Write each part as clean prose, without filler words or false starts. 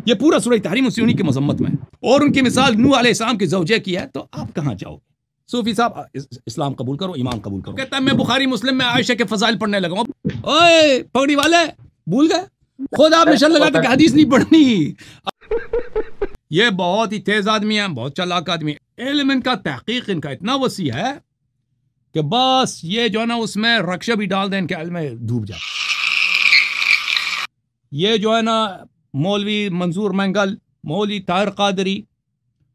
یہ پورا سورہ تحریم اسی انہی کی مذمت میں ہے، اور ان کی مثال نوح علیہ السلام کے زوجے کی ہے، تو آپ کہاں جاؤ گے؟ صوفی صاحب اسلام قبول کرو، ایمان قبول کرو، کہتا ہے میں بخاری مسلم میں عائشہ کے فضائل پڑھنے لگا ہوں۔ اوئے پگڑی والے بھول گئے، خود آپ نشان لگاتے کہ حدیث نہیں پڑھنی۔ یہ بہت ہی تیز آدمی ہیں، بہت چالاک آدمی ہیں، علم ان کا، تحقیق ان کا اتنا وسیع ہے کہ بس یہ جو ہے نا اس میں رکشہ بھی ڈال دیں ان کے علم میں ڈوب جائے۔ یہ جو ہے نا مولوی منظور مینگل، مولوی طاہر قادری،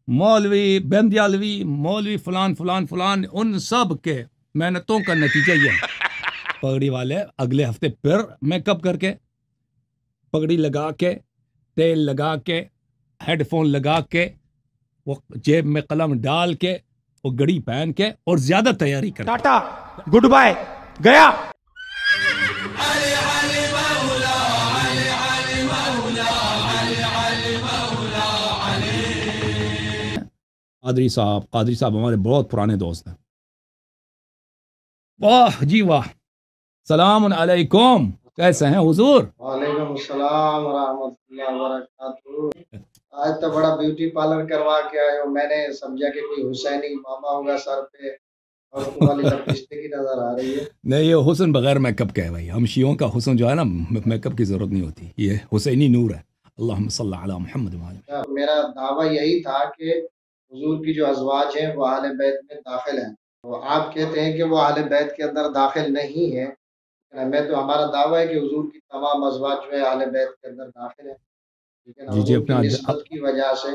مولوی بندیالوی، مولوی فلان فلان فلان، ان سب کے محنتوں کا نتیجہ یہ ہے۔ پگڑی والے اگلے ہفتے پھر میک اپ کر کے، پگڑی لگا کے، تیل لگا کے، ہیڈ فون لگا کے، وہ جیب میں قلم ڈال کے، وہ گھڑی پہن کے، اور زیادہ تیاری کر، ٹاٹا گڈ بائے گیا۔ قادری صاحب ہمارے بہت پرانے دوست ہیں۔ واہ جی واہ، سلام علیکم، کیسے ہیں حضور؟ وعلیکم السلام ورحمۃ اللہ وبرکاتہ۔ آج تو بڑا بیوٹی پارلر کروا کے آئے ہو، میں نے سمجھا کہ کوئی حسینی ماما ہوگا سر پہ، اور تمہاری لپسٹک کی نظر آ رہی ہے۔ نہیں، یہ حسن بغیر میک اپ کا ہے بھائی، ہم شیعوں کا حسن جو ہے نا میک اپ کی ضرورت نہیں ہوتی، یہ حسینی نور ہے۔ اللہم صلی علی محمد وعلی۔ میرا دعویٰ یہی تھا کہ حضور کی جو ازواج ہیں وہ اہل بیت میں داخل ہیں، تو آپ کہتے ہیں کہ وہ اہل بیت کے اندر داخل نہیں ہیں۔ میں تو ہمارا دعویٰ ہے کہ حضور کی تمام ازواج جو ہے اہل بیت کے اندر داخل ہیں، ٹھیک ہے نا؟ جی حضور کی نسبت کی وجہ سے،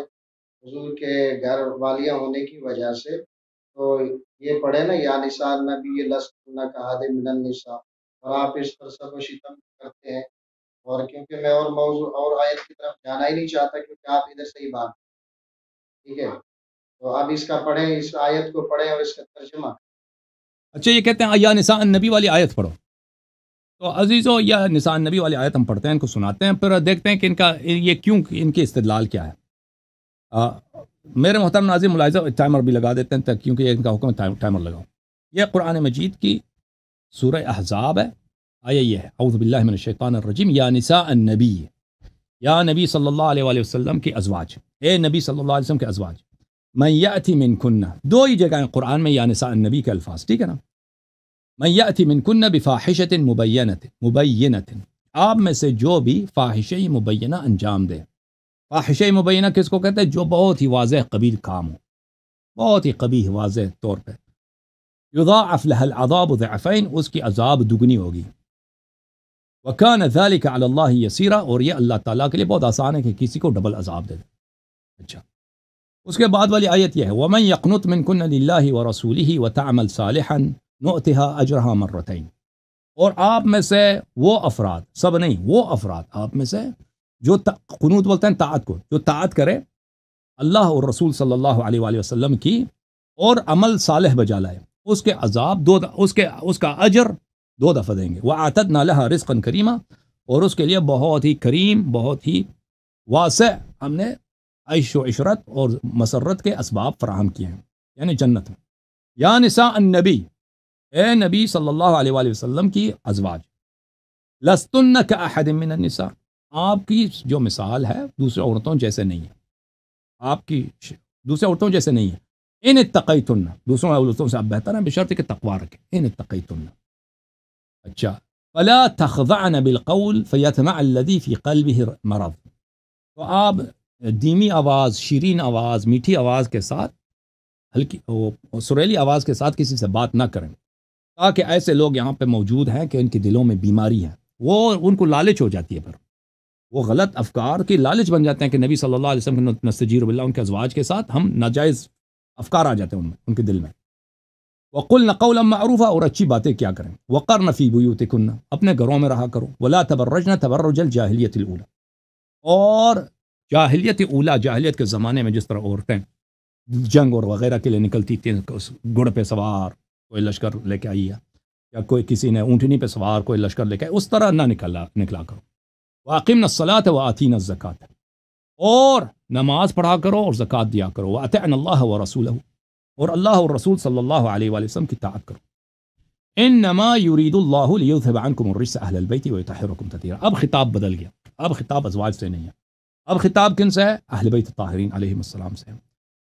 حضور کے گھر والیاں ہونے کی وجہ سے، تو یہ پڑھے نا یا نساء النبی لستن کاحد من النساء، اور آپ اس پر سب و شتم کرتے ہیں، اور کیونکہ میں اور موضوع اور آیت کی طرف جانا ہی نہیں چاہتا کیونکہ آپ ادھر سے ہی بات، ٹھیک ہے؟ تو اب اس کا پڑھیں، اس آیت کو پڑھیں اور اس کا ترجمہ۔ اچھا، یہ کہتے ہیں یا نساء النبی والی آیت پڑھو، تو عزیزو یا نساء النبی والی آیت ہم پڑھتے ہیں، ان کو سناتے ہیں، پھر دیکھتے ہیں کہ ان کا یہ کیوں، ان کے استدلال کیا ہے۔ میرے محترم ناظرین، ملاحظہ ٹائمر بھی لگا دیتے ہیں کیونکہ یہ ان کا حکم ہے ٹائمر لگاؤ۔ یہ قرآن مجید کی سورہ احزاب ہے، آیا یہ ہے اعوذ باللہ من الشیطان الرجیم، یا نساء النبی، یا نبی صلی اللہ علیہ وآلہ وسلم کی ازواج، اے نبی صلی اللہ علیہ وسلم کے ازواج، من یأتی منکن، دو ہی جگہ قرآن میں یا نساء النبی کے الفاظ، ٹھیک ہے نا؟ من یأتی منکن بفاحشۃ مبینۃ، آپ میں سے جو بھی فاحشہ مبینہ انجام دے۔ فاحشہ مبینہ کس کو کہتے ہیں؟ جو بہت ہی واضح قبیح کام ہو، بہت ہی قبیح واضح طور پہ، یضاعف لها العذاب ضعفین، اس کی عذاب دگنی ہوگی۔ وکان ذلک علی اللہ یسیرا، اور یہ اللہ تعالیٰ کے لیے بہت آسان ہے کہ کسی کو ڈبل عذاب دے دے۔ اچھا، اس کے بعد والی آیت یہ ہے وَمَن يَقْنُتْ مِنْكُنَّ لِلَّهِ وَرَسُولِهِ وَتَعْمَلْ صَالِحًا نُؤْتِهَا أَجْرَهَا مرتين، اور آپ میں سے وہ افراد، سب نہیں، وہ افراد آپ میں سے جو قنوت بولتے ہیں طاعت کو، جو طاعت کرے اللہ اور رسول صلی اللہ علیہ وآلہ وسلم کی، اور عمل صالح بجا لائے، اس کے عذاب اس کا اجر 2 دفعہ دیں گے۔ وَأَعْتَدْنَا لَهَا رِزْقًا كَرِيمًا، اور اس کے لیے بہت ہی کریم، بہت ہی واسع ہم نے عیش و عشرت اور مسرت کے اسباب فراہم کیے ہیں، یعنی جنت میں۔ یا نساء النبی، اے نبی صلی اللہ علیہ وآلہ وسلم کی ازواج، لستن کاحد من النساء، آپ کی جو مثال ہے دوسرے عورتوں جیسے نہیں ہے، آپ کی دوسرے عورتوں جیسے نہیں ہے۔ ان اتقیتن، دوسروں عورتوں سے آپ بہتر ہیں بشرط کہ تقوی رکھیں۔ ان اتقیتن، اچھا، فلا تخضعن بالقول فیطمع الذی فی قلبہ مرض، تو آپ دھیمی آواز، شیرین آواز، میٹھی آواز کے ساتھ، ہلکی سریلی آواز کے ساتھ کسی سے بات نہ کریں، تاکہ ایسے لوگ یہاں پہ موجود ہیں کہ ان کے دلوں میں بیماری ہے، وہ ان کو لالچ ہو جاتی ہے، پھر وہ غلط افکار کی لالچ بن جاتے ہیں کہ نبی صلی اللہ علیہ وسلم نستجیر باللہ، ان کے ازواج کے ساتھ ہم ناجائز افکار آ جاتے ہیں ان کے دل میں۔ وَقُلْنَ قَوْلًا مَعْرُوفًا، اور اچھی باتیں کیا کریں۔ وَقَرْنَ فِي بُيُوتِكُنَّ، اپنے گھروں میں رہا کرو۔ وَلَا تَبَرَّجْنَ تَبَرُّجَ الْجَاهِلِيَّةِ الْأُولَى، اور جاہلیت اولا، جاہلیت کے زمانے میں جس طرح عورتیں جنگ اور وغیرہ کے لیے نکلتی تھیں، گھوڑے پہ سوار کوئی لشکر لے کے آئی ہے، یا کوئی کسی نے اونٹنی پہ سوار کوئی لشکر لے کے آئی، اس طرح نہ نکلا کرو۔ وَأَقِمْنَ الصَّلَاةَ وَآتِينَ الزَّكَاةَ، اور نماز پڑھا کرو اور زکوٰۃ دیا کرو۔ وَأَطِعْنَ اللَّهَ وَرَسُولَهُ، اور اللہ اور رسول صلی اللہ علیہ وآلہ وسلم کی طاعت کرو۔ انما یرید اللہ لیذھب عنکم الرجس اہل البیت ویطہرکم تطہیرا، اب خطاب بدل گیا، اب خطاب ازواج سے نہیں ہے، اب خطاب کن سے ہے؟ اہل بیت الطاہرین علیہ السلام سے.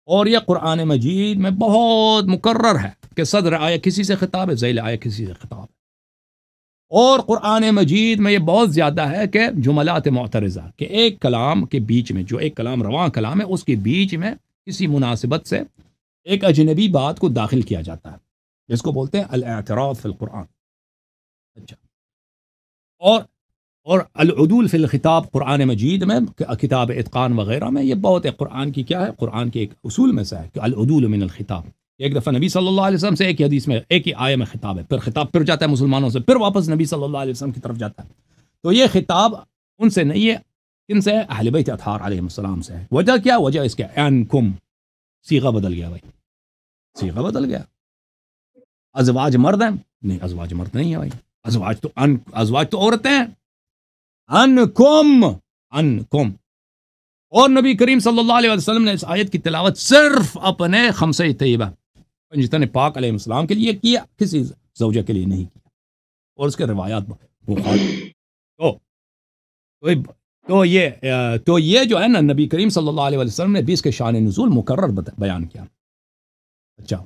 اور یہ قرآن مجید میں بہت مقرر ہے کہ صدر آیا کسی سے خطاب ہے، ذیل آیا کسی سے خطاب ہے. اور قرآن مجید میں یہ بہت زیادہ ہے کہ جملات معترضہ، کہ ایک کلام کے بیچ میں، جو ایک کلام رواں کلام ہے، اس کے بیچ میں کسی مناسبت سے ایک اجنبی بات کو داخل کیا جاتا ہے، جس کو بولتے ہیں الاعتراض فی القرآن. اچھا. اور العدول فی الخطاب قرآن مجید میں، کتاب اتقان وغیرہ میں، یہ بہت ہے قرآن کی کیا ہے، قرآن کے ایک اصول میں سے ہے کہ العدول من الخطاب. ایک دفعہ نبی صلی اللہ علیہ وسلم سے ایک ہی حدیث میں، ایک ہی آیہ میں خطاب ہے، پھر خطاب پھر جاتا ہے مسلمانوں سے، پھر واپس نبی صلی اللہ علیہ وسلم کی طرف جاتا ہے. تو یہ خطاب ان سے نہیں ہے، کن سے ہے؟ اہل بیت اطہار علیہ السلام سے ہے. وجہ کیا؟ وجہ اس کے انکم، صیغہ بدل گیا بھائی، صیغہ بدل گیا. ازواج مرد ہیں؟ نہیں، ازواج مرد نہیں ہے بھائی، ازواج تو عورتیں ہیں. انکم. اور نبی کریم صلی اللہ علیہ وسلم نے اس آیت کی تلاوت صرف اپنے خمسہ طیبہ پنجتن پاک علیہ السلام کے لیے کیا، کسی زوجہ کے لیے نہیں کیا. اور اس کے روایات تو یہ جو ہے نا، نبی کریم صلی اللہ علیہ وسلم نے بھی اس کے شان نزول مقرر بیان کیا. اچھا.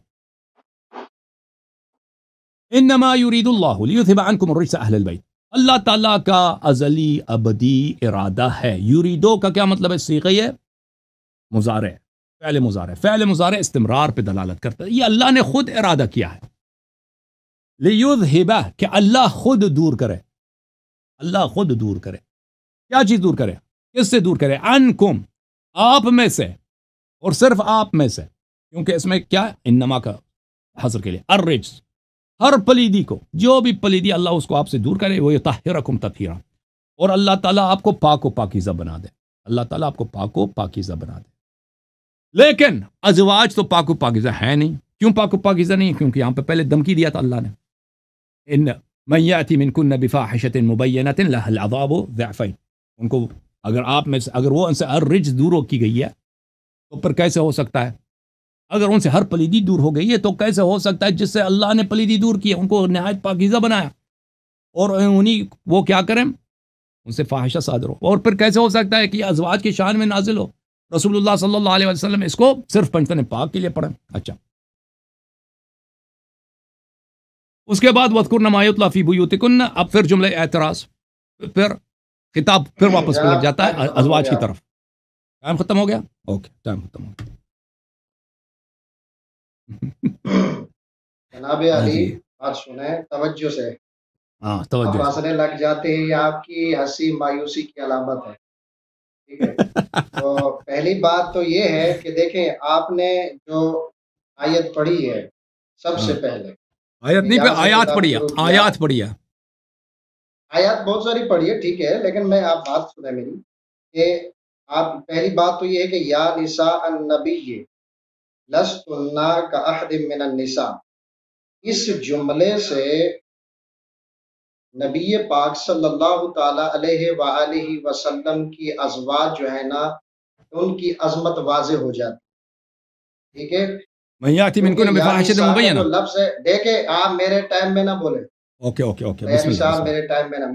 انما یرید اللہ لیذھب عنکم الرجس اہل البیت، اللہ تعالیٰ کا ازلی ابدی ارادہ ہے. یریدو کا کیا مطلب ہے؟ صیغہ ہے مضارع، فعل مضارع استمرار پہ دلالت کرتا ہے. یہ اللہ نے خود ارادہ کیا ہے. لیذھب، کہ اللہ خود دور کرے، اللہ خود دور کرے. کیا چیز دور کرے؟ کس سے دور کرے؟ عنکم، آپ میں سے، اور صرف آپ میں سے، کیونکہ اس میں کیا انما کا حصر کے لیے، الرجس، ہر پلیدی کو، جو بھی پلیدی اللہ اس کو آپ سے دور کرے. وہ یطہرکم تطہیرا، اور اللہ تعالیٰ آپ کو پاک و پاکیزہ بنا دے. اللہ تعالیٰ آپ کو پاک و پاکیزہ بنا دے. لیکن ازواج تو پاک و پاکیزہ ہے نہیں. کیوں پاک و پاکیزہ نہیں؟ کیونکہ یہاں پہ پہلے دھمکی دیا تھا اللہ نے، ان من یأتی منکن بفاحشۃ مبینۃ لہ العذاب ضعفین. ان کو اگر آپ میں سے، اگر وہ ان سے الرجس دور کی گئی ہے، تو پھر کیسے ہو سکتا ہے؟ اگر ان سے ہر پلیدی دور ہو گئی ہے تو کیسے ہو سکتا ہے جس سے اللہ نے پلیدی دور کی ہے، ان کو نہایت پاکیزہ بنایا، اور انہیں وہ کیا کریں، ان سے فاحشہ صادر ہو. اور پھر کیسے ہو سکتا ہے کہ یہ ازواج کی شان میں نازل ہو؟ رسول اللہ صلی اللہ علیہ وسلم اس کو صرف پنجتن پاک کے لیے پڑھیں. اچھا. اس کے بعد وَاذْكُرْنَ مَا يُتْلَىٰ فِي بُيُوتِكُنَّ، اب پھر جملہ اعتراض، پھر خطاب پھر واپس پلٹ جاتا ہے ازواج کی طرف. ٹائم ختم ہو گیا؟ اوکے، ٹائم ختم ہو گیا. جناب علی، بات سنیں توجہ سے. ہاں، آپ توجہ. ہنسنے لگ جاتے ہیں، یہ آپ کی ہنسی مایوسی کی علامت ہے. ٹھیک ہے. تو پہلی بات تو یہ ہے کہ دیکھیں، آپ نے جو آیت پڑھی ہے سب سے پہلے، آیت نہیں پہ آیات پڑھی ہے، آیات پڑھی ہے. آیات بہت ساری پڑھی ہے، ٹھیک ہے، لیکن میں آپ بات سنیں میری، کہ آپ پہلی بات تو یہ ہے کہ یا نساء النبی لستن کاحد من النساء، اس جملے سے نبی پاک صلی اللہ تعالی علیہ وآلہ وسلم کی ازواج جو ہے نا، ان کی عظمت واضح ہو جاتی. ٹھیک ہے. من یاتی منکن بفاحشۃ مبینہ، جو لفظ ہے، دیکھیں آپ میرے ٹائم میں نہ بولے. اوکے اوکے اوکے، یعنی صاحب میرے ٹائم میں نہ،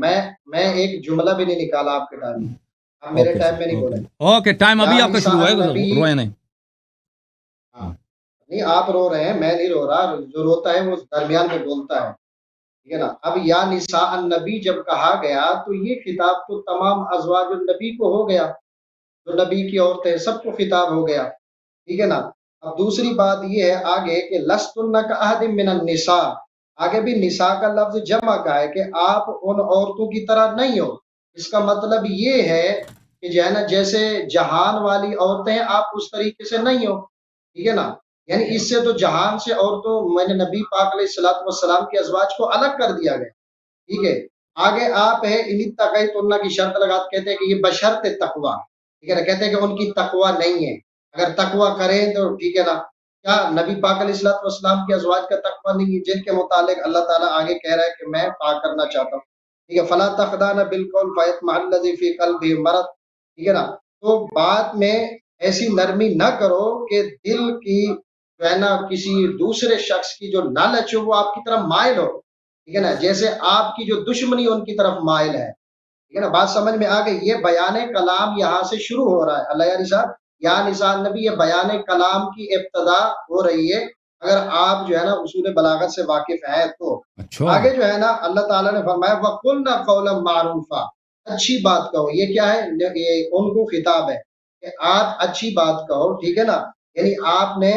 میں ایک جملہ بھی نہیں نکالا آپ کے ٹائم میں، آپ میرے ٹائم میں نہیں بولے. اوکے، ٹائم ابھی آپ کا شروع ہوا ہے، روئے نہیں. ہاں نہیں، آپ رو رہے ہیں، میں نہیں رو رہا. جو روتا ہے وہ درمیان میں بولتا ہے. ٹھیک ہے نا. اب یا نساء النبی جب کہا گیا تو یہ خطاب تو تمام ازواج النبی کو ہو گیا، جو نبی کی عورتیں سب کو خطاب ہو گیا. ٹھیک ہے نا. اب دوسری بات یہ ہے آگے کہ لستن کاحد من النساء، آگے بھی نساء کا لفظ جمع کا ہے کہ آپ ان عورتوں کی طرح نہیں ہو. اس کا مطلب یہ ہے کہ جو ہے نا، جیسے جہان والی عورتیں آپ اس طریقے سے نہیں ہو. ٹھیک ہے نا. یعنی اس سے تو جہان سے عورتوں، میں نے نبی پاک علیہ الصلوۃ والسلام کے ازواج کو الگ کر دیا گیا. ٹھیک ہے. آگے آپ ہے ان اتقیتن کی شرط لگاتے کہتے ہیں کہ یہ بشرط تقوی. ٹھیک ہے نا. کہتے ہیں کہ ان کی تقوی نہیں ہے. اگر تقوی کریں تو ٹھیک ہے نا. کیا نبی پاک علیہ الصلوۃ والسلام کے ازواج کا تقوی نہیں ہے، جن کے متعلق اللہ تعالیٰ آگے کہہ رہا ہے کہ میں پاک کرنا چاہتا ہوں. ٹھیک ہے. فلا تخضعن بالقول فیطمع الذی فی قلبہ مرض. ٹھیک ہے نا. تو بات میں ایسی نرمی نہ کرو کہ دل کی جو ہے نا کسی دوسرے شخص کی جو لالچ ہو وہ آپ کی طرف مائل ہو. ٹھیک ہے نا. جیسے آپ کی جو دشمنی ان کی طرف مائل ہے. ٹھیک ہے نا، بات سمجھ میں آ گئی. یہ بیان کلام یہاں سے شروع ہو رہا ہے. اللہ یا نساء یا نساء النبی، یہ بیان کلام کی ابتدا ہو رہی ہے، اگر آپ جو ہے نا اصول بلاغت سے واقف ہیں تو. اچھا آگے جو ہے نا اللہ تعالیٰ نے فرمایا وَقُلْنَا قَوْلًا مَعْرُوفًا، اچھی بات کہو. یہ کیا ہے؟ یہ ان کو خطاب ہے کہ آپ اچھی بات کہو. ٹھیک ہے نا، یعنی آپ نے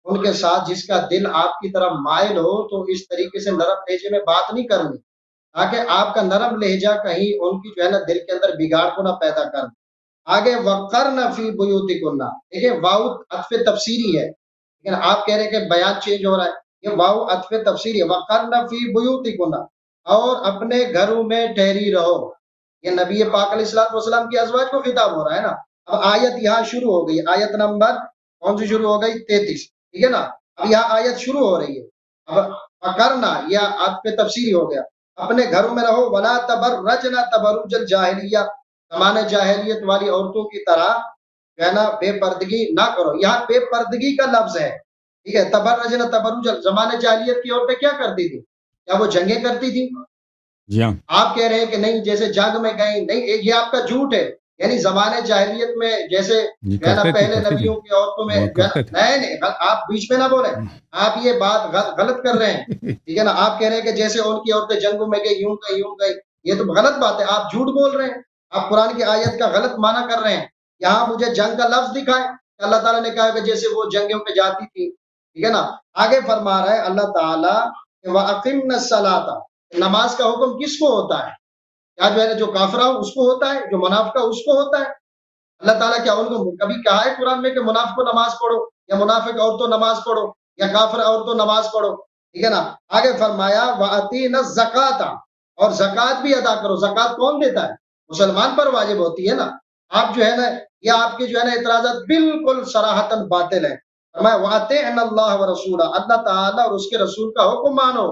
ان کے ساتھ جس کا دل آپ کی طرف مائل ہو تو اس طریقے سے نرم لہجے میں بات نہیں کرنی، تاکہ آپ کا نرم لہجہ کہیں ان کی جو ہے نا دل کے اندر بگاڑ کو نہ پیدا کر دے. آگے وَقَرْنَ فِي بُيُوتِكُنَّ، دیکھیں واو عطف تفسیری ہے، لیکن آپ کہہ رہے ہیں کہ بیان چینج ہو رہا ہے. یہ واو عطف تفسیری ہے. وَقَرْنَ فِي بُيُوتِكُنَّ، اور اپنے گھروں میں ٹھہری رہو. یہ نبی پاک علیہ الصلوۃ والسلام کی ازواج کو خطاب ہو رہا ہے نا. اب آیت یہاں شروع ہو گئی، آیت نمبر کون سی شروع ہو گئی؟ 33. ٹھیک ہے نا، اب یہاں آیت شروع ہو رہی ہے. اب پکڑنا یہ عطف تفسیری ہو گیا. اپنے گھروں میں رہو. ولا تبرجن تبرج الجاہلیہ، زمانہ جاہلیت والی عورتوں کی طرح جو ہے نا بے پردگی نہ کرو. یہاں بے پردگی کا لفظ ہے. ٹھیک ہے، تبرجن تبرج، زمانہ جاہلیت کی عورتیں کیا کرتی تھی؟ کیا وہ جنگیں کرتی تھی؟ جی ہاں. آپ کہہ رہے ہیں کہ نہیں جیسے جنگ میں گئے نہیں، یہ آپ کا جھوٹ ہے. یعنی زمانے جاہلیت میں جیسے جی جو ہے نا کرتے تھے پہلے کرتے تھے نبیوں کی عورتوں میں وہ جو ہے کرتے تھے. نا نہیں آپ بیچ میں نہ بولیں. آپ یہ بات غلط کر رہے ہیں. ٹھیک ہے نا، آپ کہہ رہے ہیں کہ جیسے ان کی عورتیں جنگوں میں گئی یوں گئی یوں گئی، یہ تو غلط بات ہے. آپ جھوٹ بول رہے ہیں، آپ قرآن کی آیت کا غلط معنی کر رہے ہیں. یہاں مجھے جنگ کا لفظ دکھائے. اللہ تعالیٰ نے کہا کہ جیسے وہ جنگوں پہ جاتی تھی. ٹھیک ہے نا، آگے فرما رہا ہے اللہ تعالیٰ وَأَقِمْنَ الصَّلَاةَ، نماز کا حکم کس کو ہوتا ہے؟ کیا جو ہے نا جو کافرہ ہو اس کو ہوتا ہے، جو منافقہ اس کو ہوتا ہے؟ اللہ تعالیٰ کیا ان کو کبھی کہا ہے قرآن میں کہ منافق کو نماز پڑھو، یا منافق عورتوں نماز پڑھو، یا کافر عورتوں نماز پڑھو؟ ٹھیک ہے نا، آگے فرمایا وَأَتِينَ الزَّكَاةَ، اور زکوٰۃ بھی ادا کرو. زکوٰۃ کون دیتا ہے؟ مسلمان پر واجب ہوتی ہے نا. آپ جو ہے نا یہ آپ کے جو ہے نا اعتراضات بالکل صراحتاً باطل ہے. فرمایا وَأَطِيعْنَ اللَّهَ وَرَسُولَهُ، اللہ تعالیٰ اور اس کے رسول کا حکم مانو.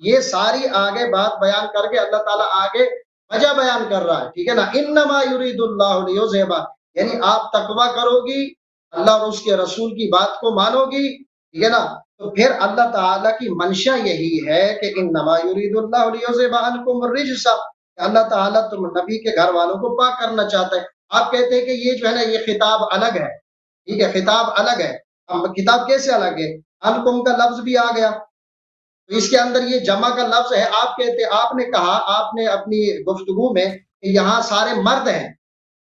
یہ ساری آگے بات بیان کر کے اللہ تعالیٰ آگے وجہ بیان کر رہا ہے. ٹھیک ہے نا، انما یرید اللہ لیذھب، یعنی آپ تقویٰ کرو گی، اللہ اور اس کے رسول کی بات کو مانو گی. ٹھیک ہے نا، تو پھر اللہ تعالیٰ کی منشا یہی ہے کہ انما یرید اللہ لیذھب عنکم الرجس، اللہ تعالیٰ تم نبی کے گھر والوں کو پاک کرنا چاہتا ہے. آپ کہتے ہیں کہ یہ جو ہے نا یہ خطاب الگ ہے. ٹھیک ہے، خطاب الگ ہے. اب کتاب کیسے الگ ہے؟ عنکم کا لفظ بھی آ گیا، تو اس کے اندر یہ جمع کا لفظ ہے. آپ کہتے، آپ نے کہا، آپ نے اپنی گفتگو میں کہ یہاں سارے مرد ہیں،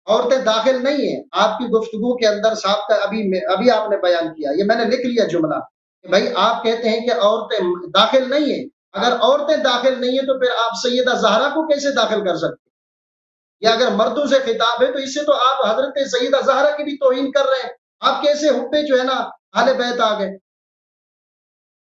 عورتیں داخل نہیں ہیں. آپ کی گفتگو کے اندر صاحب کا ابھی آپ نے بیان کیا، یہ میں نے لکھ لیا جملہ کہ بھائی آپ کہتے ہیں کہ عورتیں داخل نہیں ہیں. اگر عورتیں داخل نہیں ہیں تو پھر آپ سیدہ زہرا کو کیسے داخل کر سکتے؟ یا اگر مردوں سے خطاب ہے تو اس سے تو آپ حضرت سیدہ زہرا کی بھی توہین کر رہے ہیں. آپ کیسے حب جو ہے نا اہل بیت آ گئے؟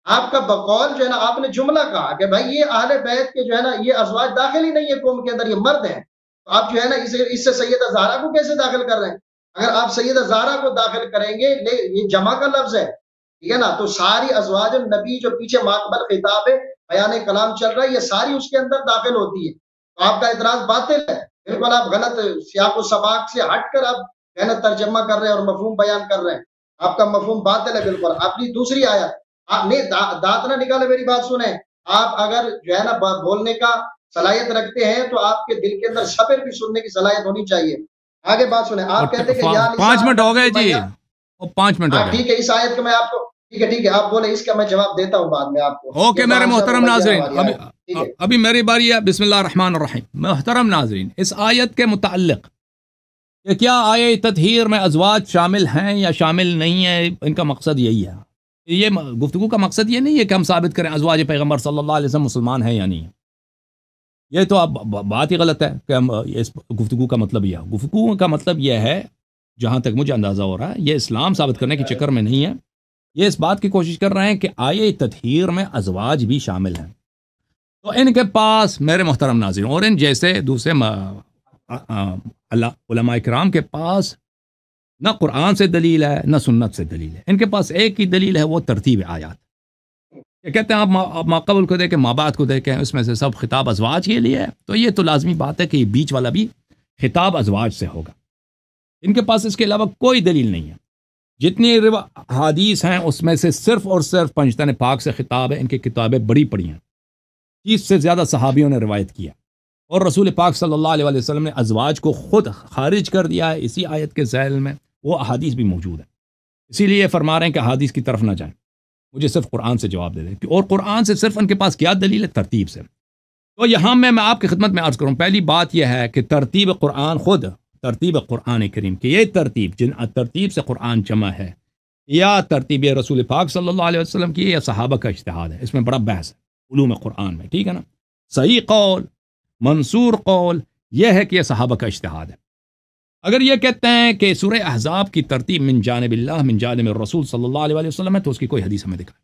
آپ کا بقول جو ہے نا آپ نے جملہ کہا کہ بھائی یہ اہل بیت کے جو ہے نا یہ ازواج داخل ہی نہیں ہے قوم کے اندر، یہ مرد ہیں. تو آپ جو ہے نا اس سے سیدہ زہرا کو کیسے داخل کر رہے ہیں؟ اگر آپ سیدہ زہرا کو داخل کریں گے، یہ جمع کا لفظ ہے. ٹھیک ہے نا، تو ساری ازواج النبی جو پیچھے ماقبل خطاب ہے، بیان کلام چل رہا ہے، یہ ساری اس کے اندر داخل ہوتی ہے. تو آپ کا اعتراض باطل ہے. بالکل آپ غلط سیاق و سباق سے ہٹ کر آپ جو ہے نا ترجمہ کر رہے ہیں اور مفہوم بیان کر رہے ہیں. آپ کا مفہوم باطل ہے بالکل. اپنی دوسری آیت آپ نہیں دانت نہ نکالے، میری بات سنیں. آپ اگر جو ہے نا بولنے کا صلاحیت رکھتے ہیں تو آپ کے دل کے اندر صبر بھی سننے کی صلاحیت ہونی چاہیے. آگے بات سنیں. آپ کہتے ہیں کہ یا 5 منٹ ہو گئے جی، 5 منٹ ہو گئے. ٹھیک ہے، اس آیت کا میں آپ کو ٹھیک ہے آپ بولے، اس کا میں جواب دیتا ہوں بعد میں آپ کو. اوکے میرے محترم ناظرین، ابھی میری باری ہے. بسم اللہ الرحمن الرحیم. محترم ناظرین، اس آیت کے متعلق کہ کیا آیہ تطہیر میں ازواج شامل ہیں یا شامل نہیں ہیں، ان کا مقصد یہی ہے. یہ گفتگو کا مقصد یہ نہیں ہے کہ ہم ثابت کریں ازواج پیغمبر صلی اللہ علیہ وسلم مسلمان ہیں یا نہیں. یہ تو اب بات ہی غلط ہے کہ ہم اس گفتگو کا مطلب یہ ہے. گفتگو کا مطلب یہ ہے، جہاں تک مجھے اندازہ ہو رہا ہے، یہ اسلام ثابت کرنے کے چکر میں نہیں ہے. یہ اس بات کی کوشش کر رہے ہیں کہ آیہ تطہیر میں ازواج بھی شامل ہیں. تو ان کے پاس میرے محترم ناظرین اور ان جیسے دوسرے علماء کرام کے پاس نہ قرآن سے دلیل ہے نہ سنت سے دلیل ہے. ان کے پاس ایک ہی دلیل ہے، وہ ترتیب آیات. یہ کہتے ہیں آپ ماقبل کو دیکھیں، مابعد کو دیکھیں، اس میں سے سب خطاب ازواج کے لیے ہے. تو یہ تو لازمی بات ہے کہ یہ بیچ والا بھی خطاب ازواج سے ہوگا. ان کے پاس اس کے علاوہ کوئی دلیل نہیں ہے. جتنی حدیث ہیں اس میں سے صرف اور صرف پنجتن پاک سے خطاب ہے. ان کی کتابیں بڑی پڑی ہیں، 30 سے زیادہ صحابیوں نے روایت کیا اور رسول پاک صلی اللہ علیہ وسلم نے ازواج کو خود خارج کر دیا ہے اسی آیت کے ذیل میں، وہ احادیث بھی موجود ہیں، اسی لیے فرما رہے ہیں کہ احادیث کی طرف نہ جائیں، مجھے صرف قرآن سے جواب دے دیں، اور قرآن سے صرف ان کے پاس کیا دلیل ہے؟ ترتیب سے۔ تو یہاں میں آپ کی خدمت میں عرض کروں، پہلی بات یہ ہے کہ ترتیب قرآن، خود ترتیب قرآن کریم کی یہ ترتیب سے قرآن جمع ہے، یا ترتیب رسول پاک صلی اللہ علیہ وسلم کی، یا صحابہ کا اجتہاد ہے، اس میں بڑا بحث ہے علوم قرآن میں، ٹھیک ہے نا؟ صحیح قول، منصور قول یہ ہے کہ یہ صحابہ کا اجتہاد ہے۔ اگر یہ کہتے ہیں کہ سورہ احزاب کی ترتیب من جانب اللہ من جانب الرسول صلی اللہ علیہ وسلم ہے، تو اس کی کوئی حدیث ہمیں دکھائے،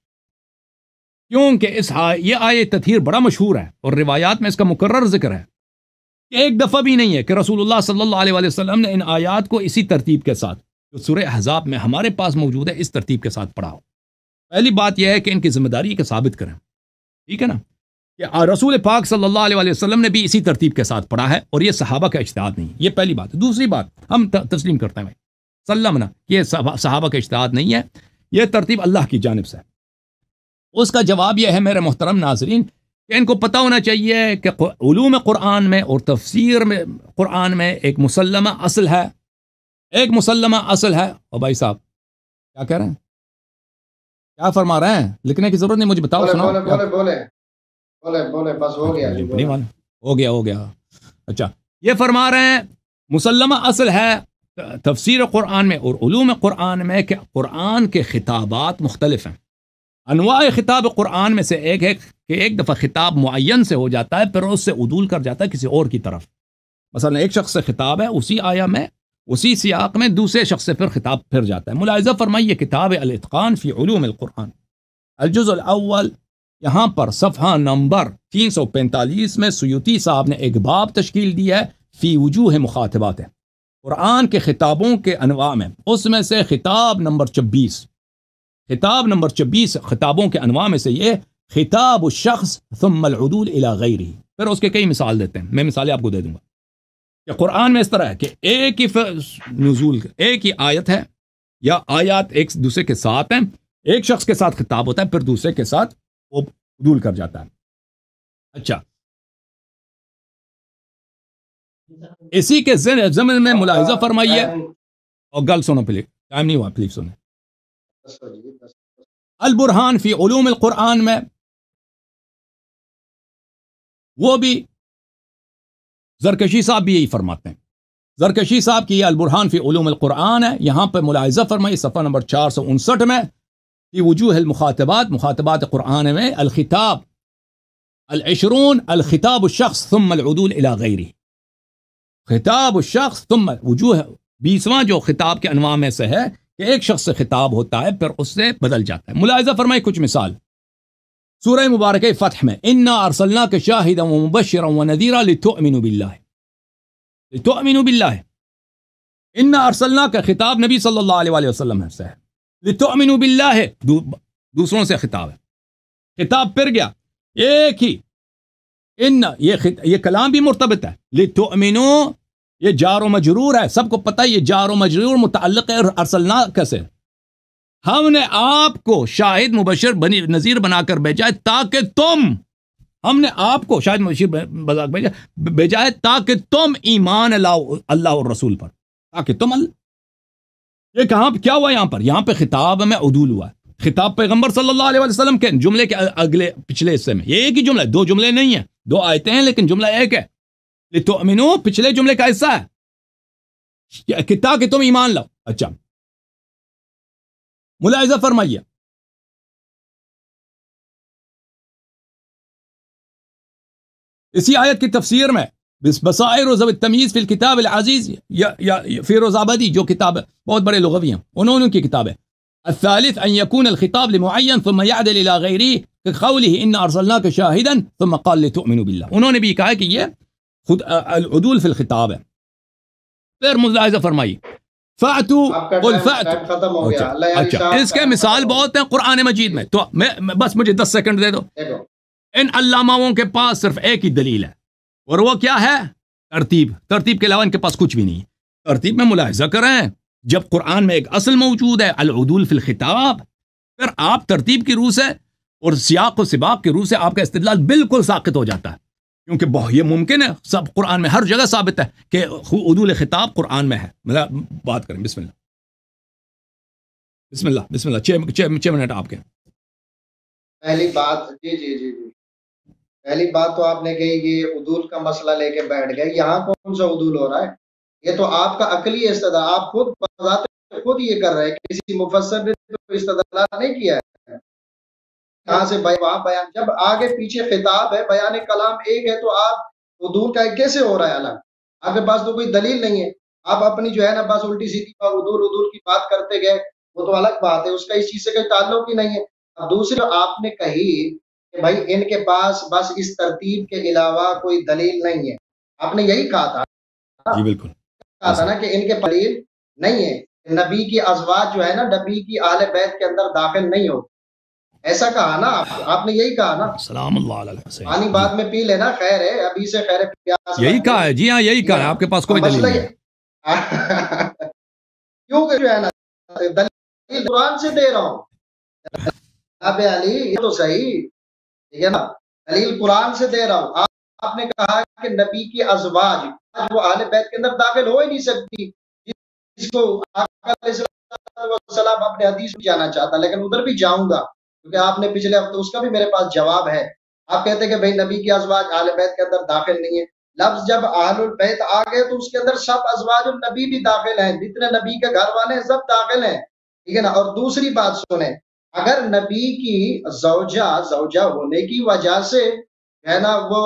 کیونکہ یہ آیت تطہیر بڑا مشہور ہے اور روایات میں اس کا مکرر ذکر ہے کہ ایک دفعہ بھی نہیں ہے کہ رسول اللہ صلی اللہ علیہ وسلم نے ان آیات کو اسی ترتیب کے ساتھ جو سورہ احزاب میں ہمارے پاس موجود ہے اس ترتیب کے ساتھ پڑھا ہو۔ پہلی بات یہ ہے کہ ان کی ذمہ داری ہے کہ ثابت کریں، ٹھیک ہے نا، کہ رسول پاک صلی اللہ علیہ وسلم نے بھی اسی ترتیب کے ساتھ پڑھا ہے اور یہ صحابہ کا اجتہاد نہیں، یہ پہلی بات ہے۔ دوسری بات ہم تسلیم کرتے ہیں سلمنا کہ یہ صحابہ کا اجتہاد نہیں ہے، یہ ترتیب اللہ کی جانب سے ہے۔ اس کا جواب یہ ہے میرے محترم ناظرین کہ ان کو پتہ ہونا چاہیے کہ علوم قرآن میں اور تفسیر میں قرآن میں ایک مسلمہ اصل ہے، ایک مسلمہ اصل ہے۔ اور بھائی صاحب کیا کہہ رہے ہیں، کیا فرما رہے ہیں؟ لکھنے کی ضرورت نہیں، مجھے بتاؤ، سناؤ۔ بولے بس ہو گیا، ہو گیا۔ اچھا، یہ فرما رہے ہیں مسلمہ اصل ہے تفسیر قرآن میں اور علوم قرآن میں کہ قرآن کے خطابات مختلف ہیں۔ انواع خطاب قرآن میں سے ایک ہے کہ ایک دفعہ خطاب معین سے ہو جاتا ہے پھر اس سے عدول کر جاتا ہے کسی اور کی طرف، مثلا ایک شخص سے خطاب ہے، اسی آیا میں اسی سیاق میں دوسرے شخص سے پھر خطاب پھر جاتا ہے۔ ملاحظہ فرمائیے کتاب الاتقان فی علوم القرآن الجزء الاول، یہاں پر صفحہ نمبر 345 میں سیوطی صاحب نے ایک باب تشکیل دیا ہے فی وجوہ مخاطبات قرآن کے خطابوں کے انواع میں، اس میں سے خطاب نمبر 26 خطابوں کے انواع میں سے یہ خطاب الشخص ثم العدول الى غیرہ، پھر اس کے کئی مثال دیتے ہیں، میں مثالیں آپ کو دے دوں گا کہ قرآن میں اس طرح ہے کہ ایک ہی نزول ایک ہی آیت ہے یا آیات ایک دوسرے کے ساتھ ہیں، ایک شخص کے ساتھ خطاب ہوتا ہے پھر دوسرے کے ساتھ وہ عدول کر جاتا ہے۔ اچھا، اسی کے ضمن میں ملاحظہ فرمائیے، اور گل سنو پلیز، ٹائم نہیں ہوا، پلیز سنیں۔ البرہان فی علوم القرآن میں وہ بھی زرکشی صاحب بھی یہی فرماتے ہیں، زرکشی صاحب کی یہ البرہان فی علوم القرآن ہے، یہاں پہ ملاحظہ فرمائیے صفحہ نمبر 459 میں فی وجوہ المخاطبات، مخاطبات قرآن میں الخطاب العشرون الخطاب الشخص ثم العدول الى غیرہ، خطاب الشخص ثم وجوہ 20واں جو خطاب کے انواع میں سے ہے کہ ایک شخص سے خطاب ہوتا ہے پھر اس سے بدل جاتا ہے۔ ملاحظہ فرمائے کچھ مثال سورہ مبارکہ فتح میں انا ارسلناک شاہدا ومبشرا ونذیرا لتؤمنوا باللہ، انا ارسلناک خطاب نبی صلی اللہ علیہ وسلم سے ہے، لتؤمنوا باللہ دوسروں سے خطاب ہے، خطاب پھر گیا ایک ہی ان یہ کلام بھی مرتبط ہے، لتؤمنوا یہ جار و مجرور ہے، سب کو پتہ ہے یہ جار و مجرور متعلق ہے ارسلناک سے، ہم نے آپ کو شاہد مبشر نذیر بنا کر بھیجا ہے تاکہ تم، ہم نے آپ کو شاہد مبشر بھیجا ہے تاکہ تم ایمان لاؤ اللہ اور رسول پر، تاکہ تم یہ کہاں کیا ہوا یہاں پہ خطاب میں عدول ہوا ہے، خطاب پیغمبر صلی اللہ علیہ وسلم کے جملے کے اگلے پچھلے حصے میں، یہ ایک ہی جملہ ہے، دو جملے نہیں ہیں، دو آیتیں ہیں لیکن جملہ ایک ہے، لتؤمنوا پچھلے جملے کا حصہ ہے تاکہ تم ایمان لاؤ۔ اچھا، ملاحظہ فرمائیے اسی آیت کی تفسیر میں بصائر و ذوی التمییز فی الکتاب العزیز یا فیروز آبادی جو کتاب ہے، بہت بڑے لغوی ہیں، انہوں نے کی کتاب ہے الثالث ان يكون الخطاب لمعين ثم يعدل الى غيره كقوله ان ارسلناك شاهدا ثم قال لتؤمنوا بالله، انہوں نے بھی کہا کہ یہ خود العدول فی الخطاب ہے۔ پھر ملاحظہ فرمائیے فاتوا قل فاتوا، اچھا اس کے مثال بہت ہیں قرآن مجید میں، تو بس مجھے 10 سیکنڈ دے دو۔ ان علاماؤں کے پاس صرف ایک ہی دلیل ہے اور وہ کیا ہے؟ ترتیب کے علاوہ ان کے پاس کچھ بھی نہیں ہے۔ ترتیب میں ملاحظہ کریں، جب قرآن میں ایک اصل موجود ہے العدول فی الخطاب، پھر آپ ترتیب کی روح سے اور سیاق و سباق کی روح سے آپ کا استدلال بالکل ساقط ہو جاتا ہے، کیونکہ یہ ممکن ہے، سب قرآن میں ہر جگہ ثابت ہے کہ عدول خطاب قرآن میں ہے. مطلب بات کریں. بسم اللہ بسم اللہ بسم اللہ. 6 منٹ آپ کے. پہلی بات جی پہلی بات تو آپ نے کہی کہ عدول کا مسئلہ لے کے بیٹھ گئے. یہاں کون سا عدول ہو رہا ہے؟ یہ تو آپ کا عقلی استدلال، آپ خود یہ کر رہے ہیں. کسی مفسر نے تو استدلال نہیں کیا ہے. یہاں سے وہاں بیان، جب آگے پیچھے خطاب ہے، بیان کلام ایک ہے، تو آپ عدول کا کیسے ہو رہا ہے الگ؟ آپ کے پاس تو کوئی دلیل نہیں ہے. آپ اپنی جو ہے نا بس الٹی سیدھی عدول کی بات کرتے گئے، وہ تو الگ بات ہے، اس کا اس چیز سے کوئی تعلق ہی نہیں ہے. اب دوسری آپ نے کہی کہ بھائی ان کے پاس بس اس ترتیب کے علاوہ کوئی دلیل نہیں ہے. آپ نے یہی کہا تھا. جی بالکل کہا تھا نا کہ ان کے دلیل نہیں ہے. نبی کی ازواج جو ہے نا نبی کی اہل بیت کے اندر داخل نہیں ہو، ایسا کہا نا آپ نے یہی کہا نا. سلام اللہ علیہ وسلم. پانی بعد میں پی لینا، خیر ہے، ابھی سے خیر پیاس. یہی کہا ہے. جی ہاں یہی کہا ہے. آپ کے پاس کوئی دلیل نہیں ہے. کیوں کہ جو ہے نا دلیل قرآن سے دے رہا ہوں. جناب علی یہ تو صحیح ٹھیک ہے نا، دلیل قرآن سے دے رہا ہوں. آپ نے کہا کہ نبی کی ازواج وہ اہل بیت کے اندر داخل ہو ہی نہیں سکتی، جس کو آقا علیہ السلام اپنے حدیث میں جانا چاہتا. لیکن ادھر بھی جاؤں گا کیونکہ آپ نے پچھلے ہفتے اس کا بھی میرے پاس جواب ہے. آپ کہتے ہیں کہ بھائی نبی کی ازواج اہل بیت کے اندر داخل نہیں ہے. لفظ جب اہل البیت آ گئے تو اس کے اندر سب ازواج النبی بھی داخل ہیں، جتنے نبی کے گھر والے ہیں سب داخل ہیں. ٹھیک ہے نا. اور دوسری بات سنیں، اگر نبی کی زوجہ ہونے کی وجہ سے ہے نا وہ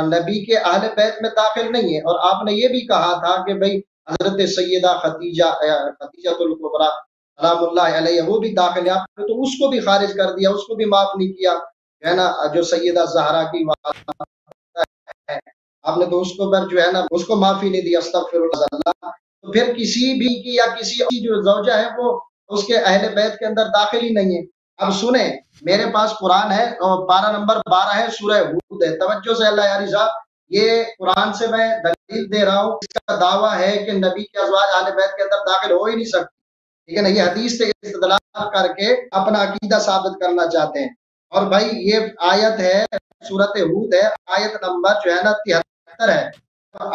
نبی کے اہل بیت میں داخل نہیں ہے، اور آپ نے یہ بھی کہا تھا کہ بھئی حضرت سیدہ خدیجہ الکبریٰ سلام اللہ علیہ وہ بھی داخل ہے، آپ نے تو اس کو بھی خارج کر دیا، اس کو بھی معاف نہیں کیا ہے نا. جو سیدہ زہرا کی ہے آپ نے تو اس کو جو ہے نا اس کو معافی نہیں دی، استغفر اللہ. تو پھر کسی بھی کی یا کسی جو زوجہ ہے وہ اس کے اہل بیت کے اندر داخل ہی نہیں ہے. اب سنیں، میرے پاس قرآن ہے اور پارہ نمبر 12 ہے، سورہ ہود ہے. توجہ سے اللہ یاری صاحب، یہ قرآن سے میں دلیل دے رہا ہوں. اس کا دعویٰ ہے کہ نبی کے ازواج اہل بیت کے اندر داخل ہو ہی نہیں سکتے. ٹھیک ہے نا. یہ حدیث سے استدلال کر کے اپنا عقیدہ ثابت کرنا چاہتے ہیں. اور بھائی یہ آیت ہے سورۃ ہود ہے، آیت نمبر جو ہے نا 73 ہے.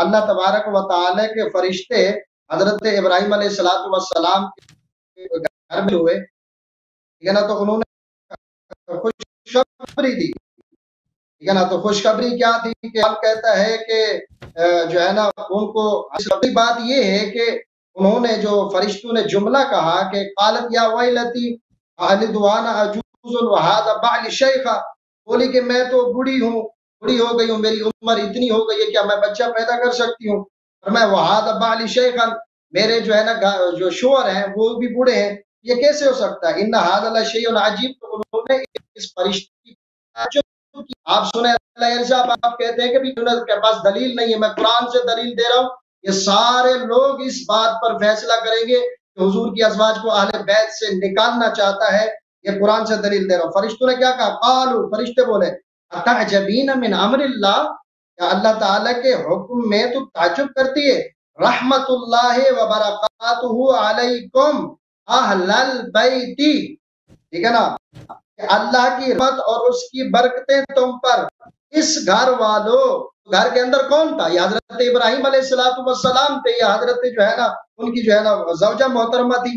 اللہ تبارک و تعالی کے فرشتے حضرت ابراہیم علیہ السلام کے گھر میں ہوئے، ٹھیک ہے نا. تو انہوں نے خوشخبری دی، ٹھیک ہے نا. تو خوشخبری کیا تھی کہ کہتا ہے کہ جو ہے نا ان کو بات یہ ہے کہ انہوں نے جو فرشتوں نے جملہ کہا کہ قالت یا ویلتی الد وانا عجوز وہذا بعلی شیخا، بولی کہ میں تو بوڑھی ہو گئی ہوں، میری عمر اتنی ہو گئی ہے کیا میں بچہ پیدا کر سکتی ہوں. اور میں وہذا بعلی شیخا، میرے جو ہے نا جو شوہر ہیں وہ بھی بوڑھے ہیں، یہ کیسے ہو سکتا ہے. ان ھذا لشیء عجیب. تو انہوں نے اس فرشتے کی آپ سنیں اللہ صاحب، آپ کہتے ہیں کہ بھی انہوں کے پاس دلیل نہیں ہے، میں قرآن سے دلیل دے رہا ہوں. یہ سارے لوگ اس بات پر فیصلہ کریں گے کہ حضور کی ازواج کو اہل بیت سے نکالنا چاہتا ہے. یہ قرآن سے دلیل دے رہا ہوں. فرشتوں نے کیا کہا؟ قالوا، فرشتے بولے اتعجبین من امر اللہ، کیا اللہ تعالیٰ کے حکم میں تو تعجب کرتی ہے. رحمت اللہ وبرکاتہ علیکم اہل البیت، ٹھیک ہے نا. اللہ کی رحمت اور اس کی برکتیں تم پر، اس گھر والوں. گھر کے اندر کون تھا؟ یہ حضرت ابراہیم علیہ السلام تھے، یہ حضرت جو ہے نا ان کی جو ہے نا زوجہ محترمہ تھی.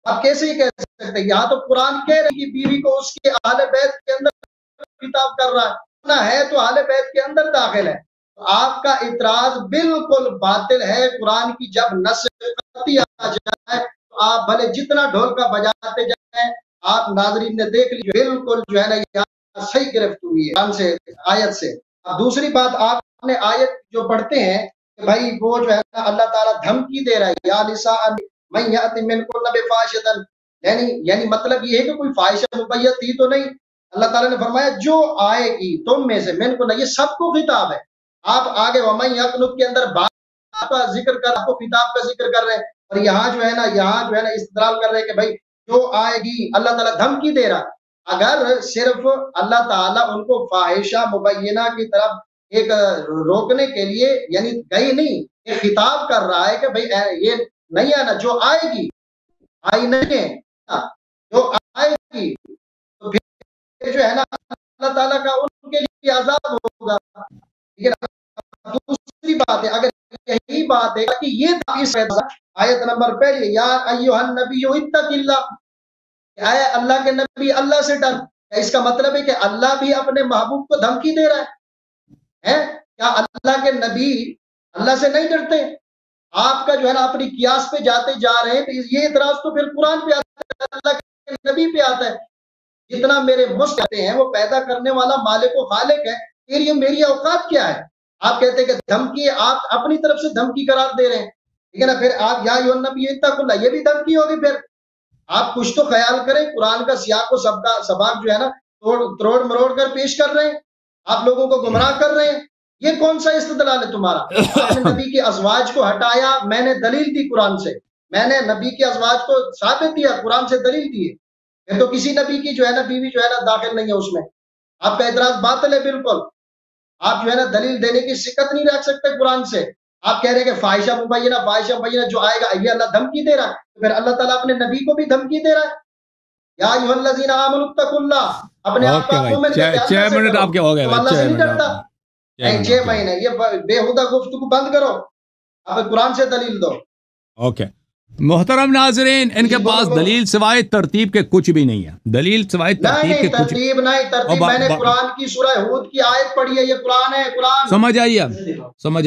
آپ کیسے ہی کہہ سکتے ہیں؟ یہاں تو قرآن کہہ رہی ہے بیوی کو اس کے اہل بیت کے اندر خطاب کر رہا ہے تو اہل بیت کے اندر داخل ہے. آپ کا اعتراض بالکل باطل ہے. قرآن کی جب نص آ جائے تو آپ بھلے جتنا ڈھول کا بجاتے جائیں، آپ ناظرین نے دیکھ لی بالکل جو ہے نا یہاں صحیح گرفت ہوئی ہے سے آیت سے. اب دوسری بات، آپ نے آیت جو پڑھتے ہیں کہ بھائی وہ جو ہے نا اللہ تعالیٰ دھمکی دے رہا ہے، یا نساء من یأتی منکن بفاحشۃ، یعنی مطلب یہ ہے کہ کوئی فاحشہ مبین تھی تو نہیں. اللہ تعالیٰ نے فرمایا جو آئے گی تم میں سے، منکن، یہ سب کو خطاب ہے. آپ آگے ومن یقنط کے اندر بات کا ذکر کر، آپ کو خطاب کا ذکر کر رہے ہیں، اور یہاں جو ہے نا استدلال کر رہے ہیں کہ بھائی جو آئے گی، اللہ تعالیٰ دھمکی دے رہا. اگر صرف اللہ تعالیٰ ان کو فاحشہ مبینہ کی طرف ایک روکنے کے لیے یعنی گئی نہیں، یہ خطاب کر رہا ہے کہ بھئی یہ نہیں ہے نا جو آئے گی، آئی نہیں ہے جو آئے گی، تو پھر جو ہے نا اللہ تعالیٰ کا ان کے لیے عذاب ہوگا. ٹھیک ہے نا. دوسری بات ہے اگر یہی بات ہے کہ یہ اس آیت نمبر پہلے یا ایھا النبی اتق اللہ، اے اللہ کے نبی اللہ سے ڈر، اس کا مطلب ہے کہ اللہ بھی اپنے محبوب کو دھمکی دے رہا ہے. کیا اللہ کے نبی اللہ سے نہیں ڈرتے؟ آپ کا جو ہے نا اپنی قیاس پہ جاتے جا رہے ہیں. تو یہ اعتراض تو پھر قرآن پہ آتا ہے، اللہ کے نبی پہ آتا ہے. جتنا میرے مسلم ہیں وہ پیدا کرنے والا مالک و خالق ہے، پھر یہ میری اوقات کیا ہے؟ آپ کہتے ہیں کہ دھمکی، آپ اپنی طرف سے دھمکی قرار دے رہے ہیں، ٹھیک ہے نا. پھر آپ یا ایھا النبی اتق اللہ، یہ بھی دھمکی ہوگی. پھر آپ کچھ تو خیال کریں، قرآن کا سیاق و سباق جو ہے نا تروڑ مروڑ کر پیش کر رہے ہیں، آپ لوگوں کو گمراہ کر رہے ہیں. یہ کون سا استدلال ہے تمہارا؟ آپ نے نبی کے ازواج کو ہٹایا، میں نے دلیل دی قرآن سے، میں نے نبی کے ازواج کو ثابت دیا، قرآن سے دلیل دی ہے. پھر تو کسی نبی کی جو ہے نا بیوی جو ہے نا داخل نہیں ہے اس میں. آپ کا اعتراض باطل ہے بالکل. آپ جو ہے نا دلیل دینے کی سکت نہیں رکھ سکتے قرآن سے. آپ کہہ رہے ہیں کہ فاحشہ مبینہ جو آئے گا یہ اللہ دھمکی دے رہا ہے، تو پھر اللہ تعالیٰ اپنے نبی کو بھی دھمکی دے رہا ہے. یا ایھا الذین آمنوا اتقوا اللہ، اپنے آپ کو مومن کہتے ہیں. 6 منٹ آپ کے ہو گئے. اللہ سے نہیں ڈرتا. نہیں 6 مہینے یہ بےہودہ گفتگو بند کرو، آپ قرآن سے دلیل دو. اوکے محترم ناظرین، ان کے پاس دلیل سوائے ترتیب کے کچھ بھی نہیں ہے. دلیل سوائے ترتیب کے کچھ ترتیب نہیں. ترتیب میں نے قرآن کی سورہ ہود کی آیت پڑھی ہے، یہ قرآن ہے. قرآن سمجھ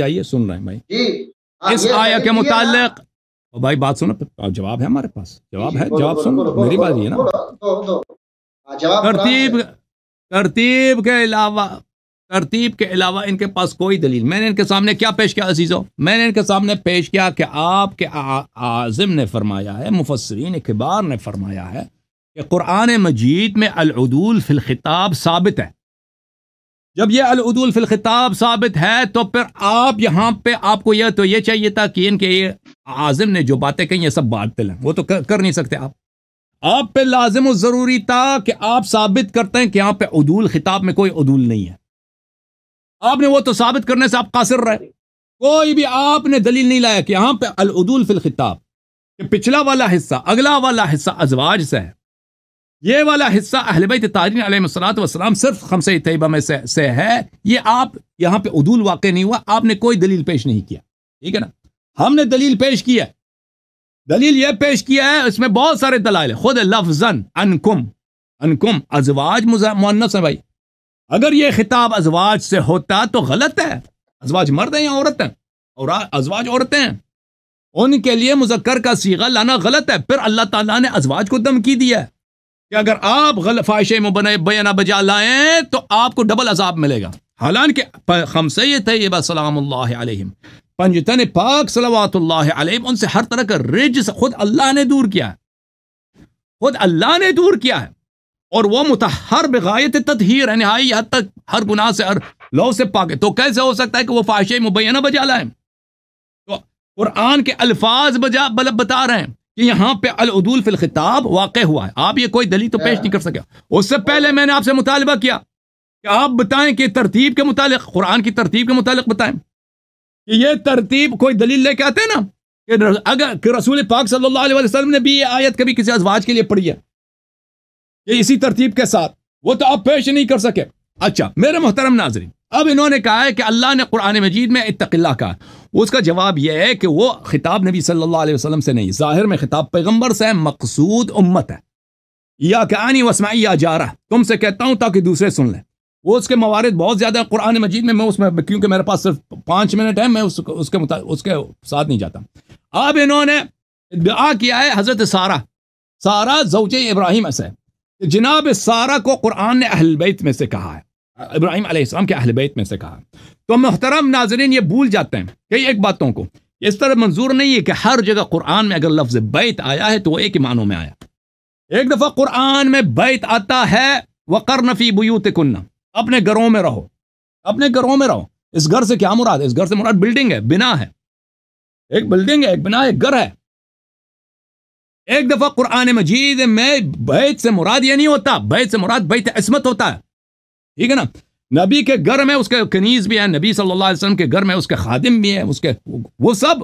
آئیے سن رہے ہیں بھائی. جی اس آیت کے متعلق بھائی بات سنو، جواب ہے ہمارے پاس، جواب ہے، جواب سن، میری بات یہ نا. ترتیب کے علاوہ ان کے پاس کوئی دلیل. میں نے ان کے سامنے کیا پیش کیا عزیزو؟ میں نے ان کے سامنے پیش کیا کہ آپ کے عازم نے فرمایا ہے، مفسرین کبار نے فرمایا ہے کہ قرآن مجید میں العدول فی الخطاب ثابت ہے. جب یہ العدول فی الخطاب ثابت ہے تو پھر آپ یہاں پہ آپ کو یہ تو یہ چاہیے تھا کہ ان کے یہ عازم نے جو باتیں کہیں یہ سب باطل ہیں، وہ تو کر نہیں سکتے. آپ پہ لازم و ضروری تھا کہ آپ ثابت کرتے ہیں کہ یہاں پہ عدول خطاب میں کوئی عدول نہیں ہے. آپ نے وہ تو ثابت کرنے سے آپ قاصر رہے. کوئی بھی آپ نے دلیل نہیں لایا کہ یہاں پہ العدول فی الخطاب، کہ پچھلا والا حصہ اگلا والا حصہ ازواج سے ہے، یہ والا حصہ اہل بیت طاہرین علیہ الصلوۃ والسلام صرف خمسہ طیبہ میں سے ہے. یہ آپ یہاں پہ عدول واقع نہیں ہوا، آپ نے کوئی دلیل پیش نہیں کیا. ٹھیک ہے نا. ہم نے دلیل پیش کی ہے. دلیل یہ پیش کیا ہے، اس میں بہت سارے دلائل ہیں. خود لفظاً انکم ازواج مؤنث ہے بھائی. اگر یہ خطاب ازواج سے ہوتا تو غلط ہے. ازواج مرد ہیں یا عورت ہیں؟ اور ازواج عورتیں ہیں، ان کے لیے مذکر کا صیغہ لانا غلط ہے. پھر اللہ تعالیٰ نے ازواج کو دھمکی دیا ہے کہ اگر آپ فاحشہ مبینہ بجا لائیں تو آپ کو ڈبل عذاب ملے گا. حالانکہ خمسہ طیبہ سلام اللہ علیہم، پنجتن پاک صلوات اللہ علیہم، ان سے ہر طرح کا رجس خود اللہ نے دور کیا ہے، خود اللہ نے دور کیا ہے. اور وہ مطہر بغایت تطہیر ہے، نہائی حد تک ہر گناہ سے ہر لو سے پاک ہے. تو کیسے ہو سکتا ہے کہ وہ فاحشہ مبینہ بجا لائیں؟ تو قرآن کے الفاظ بتا رہے ہیں کہ یہاں پہ العدول فی الخطاب واقع ہوا ہے. آپ یہ کوئی دلیل تو پیش نہیں کر سکے. اس سے پہلے میں نے آپ سے مطالبہ کیا کہ آپ بتائیں کہ ترتیب کے متعلق، قرآن کی ترتیب کے متعلق بتائیں کہ یہ ترتیب کوئی دلیل لے کے آتے ہیں نا کہ اگر کہ رسول پاک صلی اللہ علیہ وسلم نے بھی یہ آیت کبھی کسی ازواج کے لیے پڑھی ہے کہ اسی ترتیب کے ساتھ، وہ تو آپ پیش نہیں کر سکے. اچھا میرے محترم ناظرین، اب انہوں نے کہا ہے کہ اللہ نے قرآن مجید میں اتق اللہ کہا. اس کا جواب یہ ہے کہ وہ خطاب نبی صلی اللہ علیہ وسلم سے نہیں، ظاہر میں خطاب پیغمبر سے ہے، مقصود امت ہے. یا کہانی وسمعی یا جارہ، تم سے کہتا ہوں تاکہ دوسرے سن لیں. وہ اس کے موارد بہت زیادہ قرآن مجید میں اس میں کیونکہ میرے پاس صرف 5 منٹ ہے، میں اس کے ساتھ نہیں جاتا. اب انہوں نے ادعا کیا ہے حضرت سارہ زوجہ ابراہیم سے، جناب سارہ کو قرآن نے اہل بیت میں سے کہا ہے، ابراہیم علیہ السلام کے اہل بیت میں سے کہا. تو محترم ناظرین یہ بھول جاتے ہیں کئی ایک باتوں کو. اس طرح منظور نہیں ہے کہ ہر جگہ قرآن میں اگر لفظ بیت آیا ہے تو وہ ایک ہی معنوں میں آیا. ایک دفعہ قرآن میں بیت آتا ہے وقرن فی بیوتکن، اپنے گھروں میں رہو، اپنے گھروں میں رہو. اس گھر سے کیا مراد ہے؟ اس گھر سے مراد بلڈنگ ہے، بنا ہے، ایک بلڈنگ ہے، ایک بنا ہے، ایک گھر ہے. ایک دفعہ قرآن مجید میں بیت سے مراد یہ نہیں ہوتا، بیت سے مراد بیت عصمت ہوتا ہے. ٹھیک ہے نا. نبی کے گھر میں اس کے کنیز بھی ہیں، نبی صلی اللہ علیہ وسلم کے گھر میں اس کے خادم بھی ہیں، اس کے وہ سب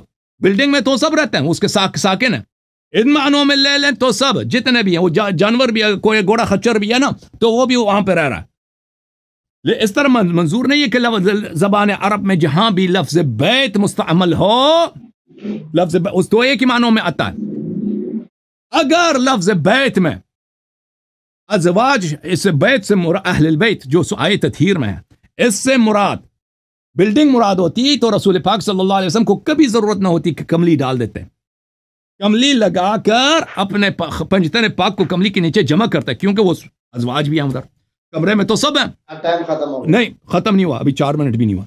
بلڈنگ میں تو سب رہتے ہیں، اس کے ساکن ہیں. ان معنوں میں لے لیں تو سب جتنے بھی ہیں، وہ جانور بھی ہے، کوئی گھوڑا خچر بھی ہے نا، تو وہ بھی وہاں پہ رہ رہا ہے. اس طرح منظور نہیں ہے کہ لفظ زبان عرب میں جہاں بھی لفظ بیت مستعمل ہو، لفظ اس تو ایک ہی معنوں میں آتا ہے۔ اگر لفظ بیت میں ازواج، اس بیت سے مراد اہل البیت جو آیت تطہیر میں ہے، اس سے مراد بلڈنگ مراد ہوتی تو رسول پاک صلی اللہ علیہ وسلم کو کبھی ضرورت نہ ہوتی کہ کملی ڈال دیتے ہیں، کملی لگا کر اپنے پنجتن پاک کو کملی کے نیچے جمع کرتا ہے، کیونکہ وہ ازواج بھی ہیں ادھر کمرے میں تو سب ہیں۔ ٹائم ختم ہو گیا۔ نہیں ختم نہیں ہوا، ابھی 4 منٹ بھی نہیں ہوا،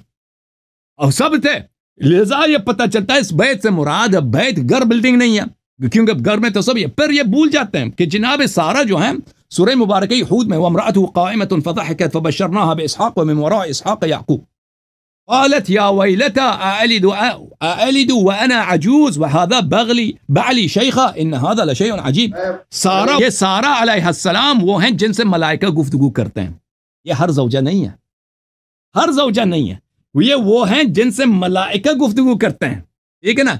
اور سب تھے، لہذا یہ پتہ چلتا ہے اس بیت سے مراد بیت گھر بلڈنگ نہیں ہے، کیونکہ گھر میں تو سب یہ، پھر یہ بھول جاتے ہیں کہ جناب سارہ جو ہیں سورہ مبارکہ ہود میں وامرأته قائمة فضحكت فبشرناها بإسحاق ومن وراء إسحاق يعقوب قالت يا ويلتى أألد وأنا عجوز وهذا بعلي شيخا إن هذا لشيء عجيب۔ سارہ، یہ سارہ علیہ السلام وہ ہیں جن سے ملائکہ گفتگو کرتے ہیں، یہ ہر زوجہ نہیں ہے، ہر زوجہ نہیں ہے، یہ وہ ہیں جن سے ملائکہ گفتگو کرتے ہیں، ٹھیک ہے نا۔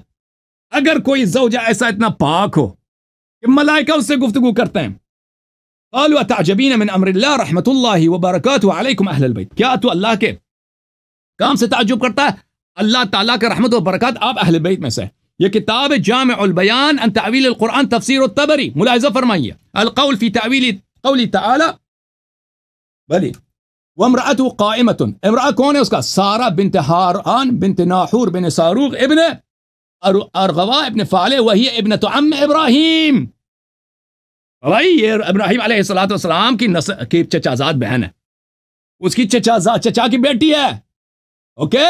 اگر کوئی زوجہ ایسا اتنا پاک ہو کہ ملائکہ اس سے گفتگو کرتے ہیں، قالوا اتعجبین من امر اللہ رحمت اللہ وبرکاتہ علیکم اہل البیت، کیا تو اللہ کے کام سے تعجب کرتا ہے؟ اللہ تعالیٰ کا رحمت و برکات آپ اہل بیت میں سے۔ یہ کتاب جامع البیان عن تعویل القرآن تفسیر الطبری، ملاحظہ فرمائیے، القول فی تعویل قول تعالی بلی وامرأته قائمة، امرأة کون ہے اس کا؟ سارہ بنت ہاران بنت ناحور بن ساروغ ابن ارغوا ابن فالح، وہی ابنت عم ابراہیم، بھائی یہ ابراہیم علیہ السلام کی چچازاد بہن ہے، اس کی چچا کی بیٹی ہے، اوکے،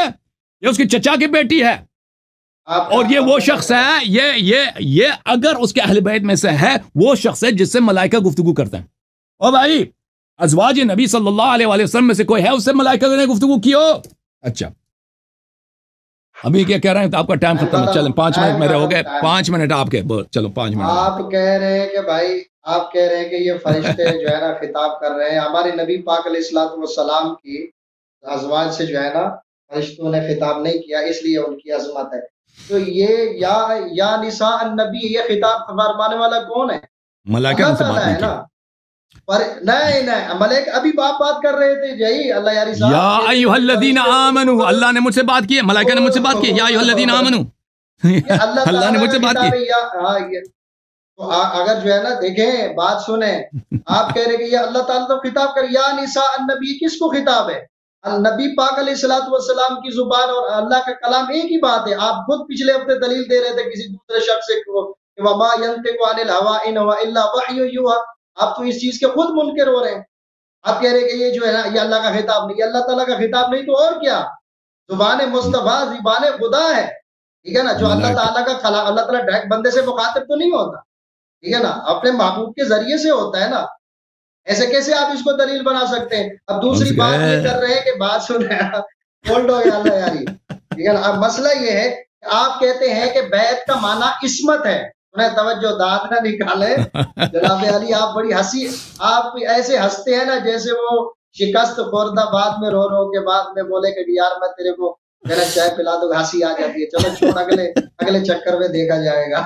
یہ اس کی چچا کی بیٹی ہے، اور یہ وہ شخص ہے، یہ اگر اس کے اہل بیت میں سے ہے، وہ شخص ہے جس سے ملائکہ گفتگو کرتے ہیں۔ اور بھائی ازواج نبی صلی اللہ علیہ وسلم میں سے کوئی ہے اس سے ملائکہ نے گفتگو کی ہو؟ اچھا ابھی کیا کہہ رہے ہیں؟ تو آپ کا ٹائم ختم ہے، چلیں 5 منٹ میرے ہو گئے، 5 منٹ آپ کے، چلو 5 منٹ آپ کہہ رہے ہیں کہ بھائی، آپ کہہ رہے ہیں کہ یہ فرشتے جو ہے نا خطاب کر رہے ہیں، ہمارے نبی پاک علیہ الصلوۃ والسلام کی ازواج سے جو ہے نا فرشتوں نے خطاب نہیں کیا، اس لیے ان کی عظمت ہے۔ تو یہ یا نساء النبی، یہ خطاب فرمانے والا کون ہے؟ ملائکہ اللہ سے بات تعالیٰ نہیں ہے کی۔ نا۔ پر نہیں ملائکہ ابھی بات کر رہے تھے جی، اللہ یاری صاحب، یا ایھا الذین آمنوا، اللہ نے مجھ سے بات کی ہے، ملائکہ نے مجھ سے بات کی، یا ایھا الذین آمنوا، اللہ نے مجھ سے بات کی۔ تو اگر جو ہے نا دیکھیں، بات سنیں، آپ کہہ رہے کہ یہ اللہ تعالیٰ تو خطاب کر، یا نساء النبی، کس کو خطاب ہے؟ نبی پاک علیہ الصلوۃ والسلام کی زبان اور اللہ کا کلام ایک ہی بات ہے۔ آپ خود پچھلے ہفتے دلیل دے رہے تھے کسی دوسرے شخص سے کہ وما ينطق عن الهوى ان هو الا وحی یوحى، آپ تو اس چیز کے خود منکر ہو رہے ہیں۔ آپ کہہ رہے کہ یہ جو ہے نا یہ اللہ کا خطاب نہیں، اللہ تعالیٰ کا خطاب نہیں تو اور کیا؟ زبان مصطفیٰ زبان خدا ہے، ٹھیک ہے نا، جو اللہ تعالیٰ کا کلام، اللہ تعالیٰ ڈائریکٹ بندے سے مخاطب تو نہیں ہوتا، ٹھیک ہے نا، اپنے محبوب کے ذریعے سے ہوتا ہے نا، ایسے کیسے آپ اس کو دلیل بنا سکتے ہیں؟ اب دوسری بات یہ کر رہے ہیں کہ بات سنیں، ہولڈ ہو گیا اللہ یاری، ٹھیک ہے نا۔ اب مسئلہ یہ ہے کہ آپ کہتے ہیں کہ بیعت کا معنی عصمت ہے، انہیں توجہ داد نہ نکالے جناب علی، آپ بڑی ہنسی، آپ ایسے ہنستے ہیں نا جیسے وہ شکست خوردہ بعد میں رو کے بعد میں بولے کہ یار میں تیرے کو میرا چائے پلا دو، ہنسی آ جاتی ہے، چلو چھوڑ، اگلے چکر میں دیکھا جائے گا۔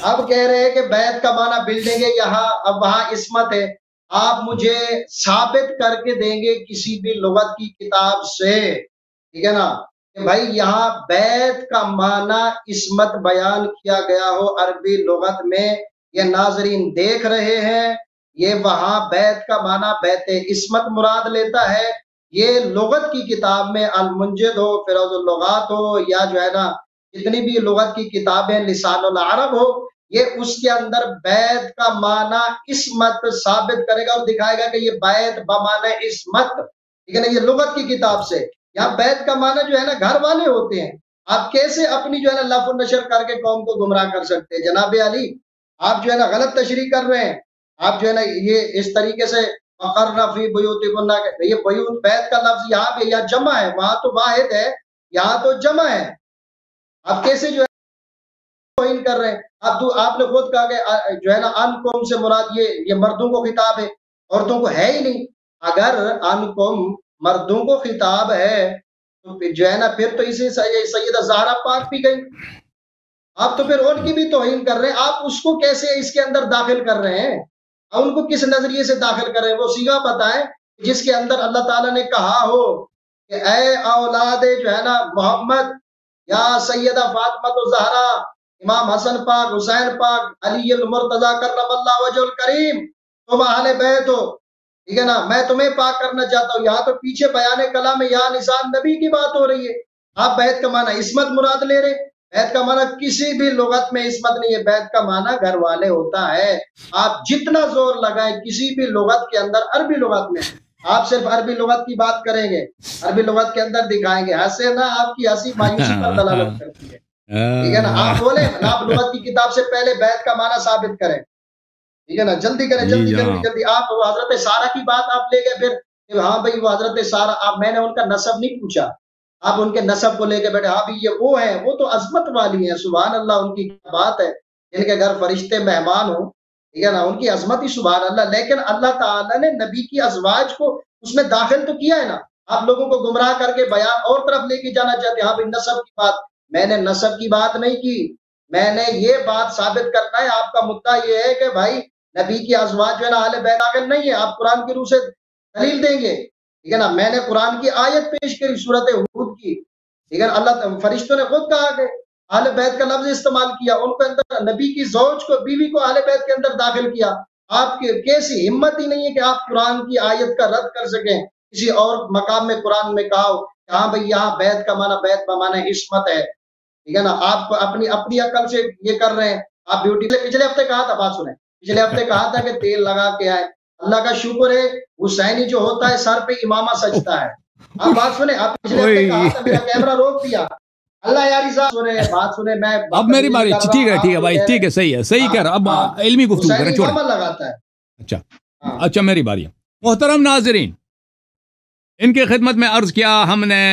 اب کہہ رہے ہیں کہ بیعت کا معنی بلڈنگ ہے یہاں، اب وہاں عصمت ہے، آپ مجھے ثابت کر کے دیں گے کسی بھی لغت کی کتاب سے، ٹھیک ہے نا، کہ بھائی یہاں بیعت کا معنی عصمت بیان کیا گیا ہو عربی لغت میں؟ یہ ناظرین دیکھ رہے ہیں، یہ وہاں بیعت کا معنی بیعت عصمت مراد لیتا ہے۔ یہ لغت کی کتاب میں المنجد ہو، فیروز اللغات ہو، یا جو ہے نا جتنی بھی لغت کی کتابیں لسان العرب ہو، یہ اس کے اندر بیعت کا معنی عصمت ثابت کرے گا اور دکھائے گا کہ یہ بیعت بمعنی عصمت، ٹھیک ہے نا، یہ لغت کی کتاب سے۔ یہاں بیعت کا معنی جو ہے نا گھر والے ہوتے ہیں، آپ کیسے اپنی جو ہے نا لف و نشر کر کے قوم کو گمراہ کر سکتے ہیں؟ جناب علی آپ جو ہے نا غلط تشریح کر رہے ہیں، آپ جو ہے نا یہ اس طریقے سے وقرن فی بیوتکن، یہ بیوت بیعت کا لفظ یہاں پہ یا جمع ہے، وہاں تو واحد ہے، یہاں تو جمع ہے، آپ کیسے جو ہے توہین کر رہے ہیں؟ آپ نے خود کہا کہ جو ہے نا ان قوم سے مراد یہ مردوں کو خطاب ہے، عورتوں کو ہے ہی نہیں۔ اگر ان قوم مردوں کو خطاب ہے تو جو ہے نا پھر تو اسے سیدہ زہرا پاک بھی گئی، آپ تو پھر ان کی بھی توہین کر رہے ہیں، آپ اس کو کیسے اس کے اندر داخل کر رہے ہیں؟ ان کو کس نظریے سے داخل کر رہے ہیں؟ وہ صیغہ بتائیں جس کے اندر اللہ تعالیٰ نے کہا ہو کہ اے اولاد جو ہے نا محمد، یا سیدہ فاطمہ الزہرا، امام حسن پاک، حسین پاک، علی المرتضیٰ کرم اللہ وجہ الکریم، تم اہل بیت ہو، ٹھیک ہے نا، میں تمہیں پاک کرنا چاہتا ہوں۔ یہاں تو پیچھے بیان کلام میں یا نساء نبی کی بات ہو رہی ہے، آپ بیت کا معنی عصمت مراد لے رہے۔ بیت کا معنی کسی بھی لغت میں عصمت نہیں ہے، بیت کا معنی گھر والے ہوتا ہے۔ آپ جتنا زور لگائیں کسی بھی لغت کے اندر، عربی لغت میں آپ صرف عربی لغت کی بات کریں گے، عربی لغت کے اندر دکھائیں گے، ہنسے نا، آپ کی ہنسی مایوسی پر دلالت کرتی ہے، ٹھیک ہے نا۔ آپ بولیں آپ لغت کی کتاب سے پہلے بیت کا معنی ثابت کریں، ٹھیک ہے نا، جلدی کریں، جلدی جلدی۔ آپ وہ حضرت سارہ کی بات آپ لے گئے، پھر ہاں بھائی وہ حضرت سارہ، آپ میں نے ان کا نسب نہیں پوچھا، آپ ان کے نسب کو لے کے بیٹھے، ہاں بھی یہ وہ ہیں، وہ تو عظمت والی ہیں، سبحان اللہ، ان کی کیا بات ہے، جن کے گھر فرشتے مہمان ہوں، ٹھیک ہے نا، ان کی عظمت ہی سبحان اللہ۔ لیکن اللہ تعالیٰ نے نبی کی ازواج کو اس میں داخل تو کیا ہے نا، آپ لوگوں کو گمراہ کر کے بیان اور طرف لے کے جانا چاہتے ہیں، ہاں بھی نسب کی بات، میں نے نسب کی بات نہیں کی، میں نے یہ بات ثابت کرنا ہے، آپ کا مدعا یہ ہے کہ بھائی نبی کی ازواج جو ہے نا اہل بیت داخل نہیں ہے، آپ قرآن کی روح سے دلیل دیں گے، ٹھیک ہے نا۔ میں نے قرآن کی آیت پیش کری سورۃ ہود کی، ٹھیک ہے نا، اللہ فرشتوں نے خود کہا کہ اہل بیت کا لفظ استعمال کیا، ان کو اندر نبی کی زوج کو، بیوی کو اہل بیت کے اندر داخل کیا۔ آپ کی کیسی ہمت ہی نہیں ہے کہ آپ قرآن کی آیت کا رد کر سکیں، کسی اور مقام میں قرآن میں کہا ہو کہ ہاں بھئی یہاں بیت کا معنی، بیت کا معنی عصمت ہے، ٹھیک ہے نا۔ آپ کو اپنی عقل سے یہ کر رہے ہیں، آپ بیوٹی، پچھلے ہفتے کہا تھا، بات سنیں، پچھلے ہفتے کہا تھا کہ تیل لگا کے آئے، اللہ کا شکر ہے حسینی جو ہوتا ہے سر پہ امامہ سجتا ہے۔ آپ بات سنیں، آپ پچھلے ہفتے کہا تھا، میرا کیمرہ روک دیا، اللہ یاری صاحب سنیں، بات سنیں، میں اب میری باری، ٹھیک ہے بھائی، ٹھیک ہے، صحیح ہے، صحیح کہہ رہا، اب علمی گفتگو کریں، چھوڑیں، امامہ لگاتا ہے۔ اچھا میری باری ہے۔ محترم ناظرین، ان کی خدمت میں عرض کیا ہم نے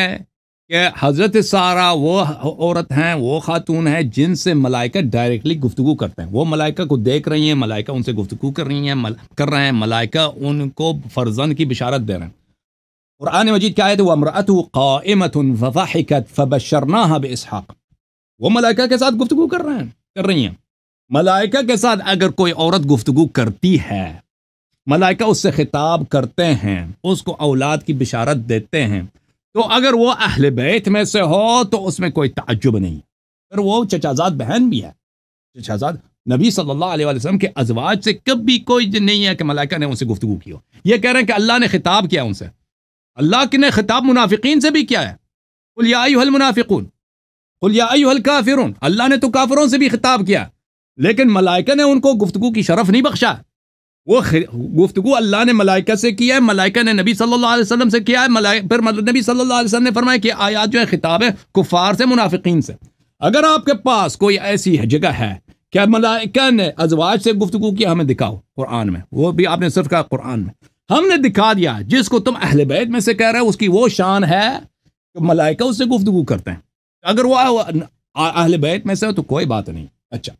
کہ حضرت سارہ وہ عورت ہیں، وہ خاتون ہیں جن سے ملائکہ ڈائریکٹلی گفتگو کرتے ہیں، وہ ملائکہ کو دیکھ رہی ہیں، ملائکہ ان سے گفتگو کر رہے ہیں، ملائکہ ان کو فرزند کی بشارت دے رہے ہیں۔ قرآن مجید کی آیت وَامْرَأَتُهُ قَائِمَةٌ فَضَحِكَتْ فَبَشَّرْنَاهَا بِإِسْحَاق، وہ ملائکہ کے ساتھ گفتگو کر رہی ہیں۔ ملائکہ کے ساتھ اگر کوئی عورت گفتگو کرتی ہے، ملائکہ اس سے خطاب کرتے ہیں، اس کو اولاد کی بشارت دیتے ہیں، تو اگر وہ اہل بیت میں سے ہو تو اس میں کوئی تعجب نہیں، پھر وہ چچازاد بہن بھی ہے، چچازاد نبی صلی اللہ علیہ وسلم کے ازواج سے کبھی کوئی نہیں ہے کہ ملائکہ نے ان سے گفتگو کی ہو۔ یہ کہہ رہے ہیں کہ اللہ نے خطاب کیا ان سے، اللہ نے خطاب منافقین سے بھی کیا ہے، قل یا ایھا المنافقون قل یا ایھا الکافرون، اللہ نے تو کافروں سے بھی خطاب کیا، لیکن ملائکہ نے ان کو گفتگو کی شرف نہیں بخشا۔ وہ گفتگو اللہ نے ملائکہ سے کیا ہے، ملائکہ نے نبی صلی اللہ علیہ وسلم سے کیا ہے، پھر نبی صلی اللہ علیہ وسلم نے فرمایا کہ آیات جو ہے خطاب ہے کفار سے، منافقین سے۔ اگر آپ کے پاس کوئی ایسی جگہ ہے کہ ملائکہ نے ازواج سے گفتگو کی، ہمیں دکھاؤ قرآن میں، وہ بھی آپ نے صرف کہا قرآن میں، ہم نے دکھا دیا جس کو تم اہل بیت میں سے کہہ رہے ہو اس کی وہ شان ہے کہ ملائکہ اس سے گفتگو کرتے ہیں، اگر وہ اہل بیت میں سے ہو تو کوئی بات نہیں۔ اچھا،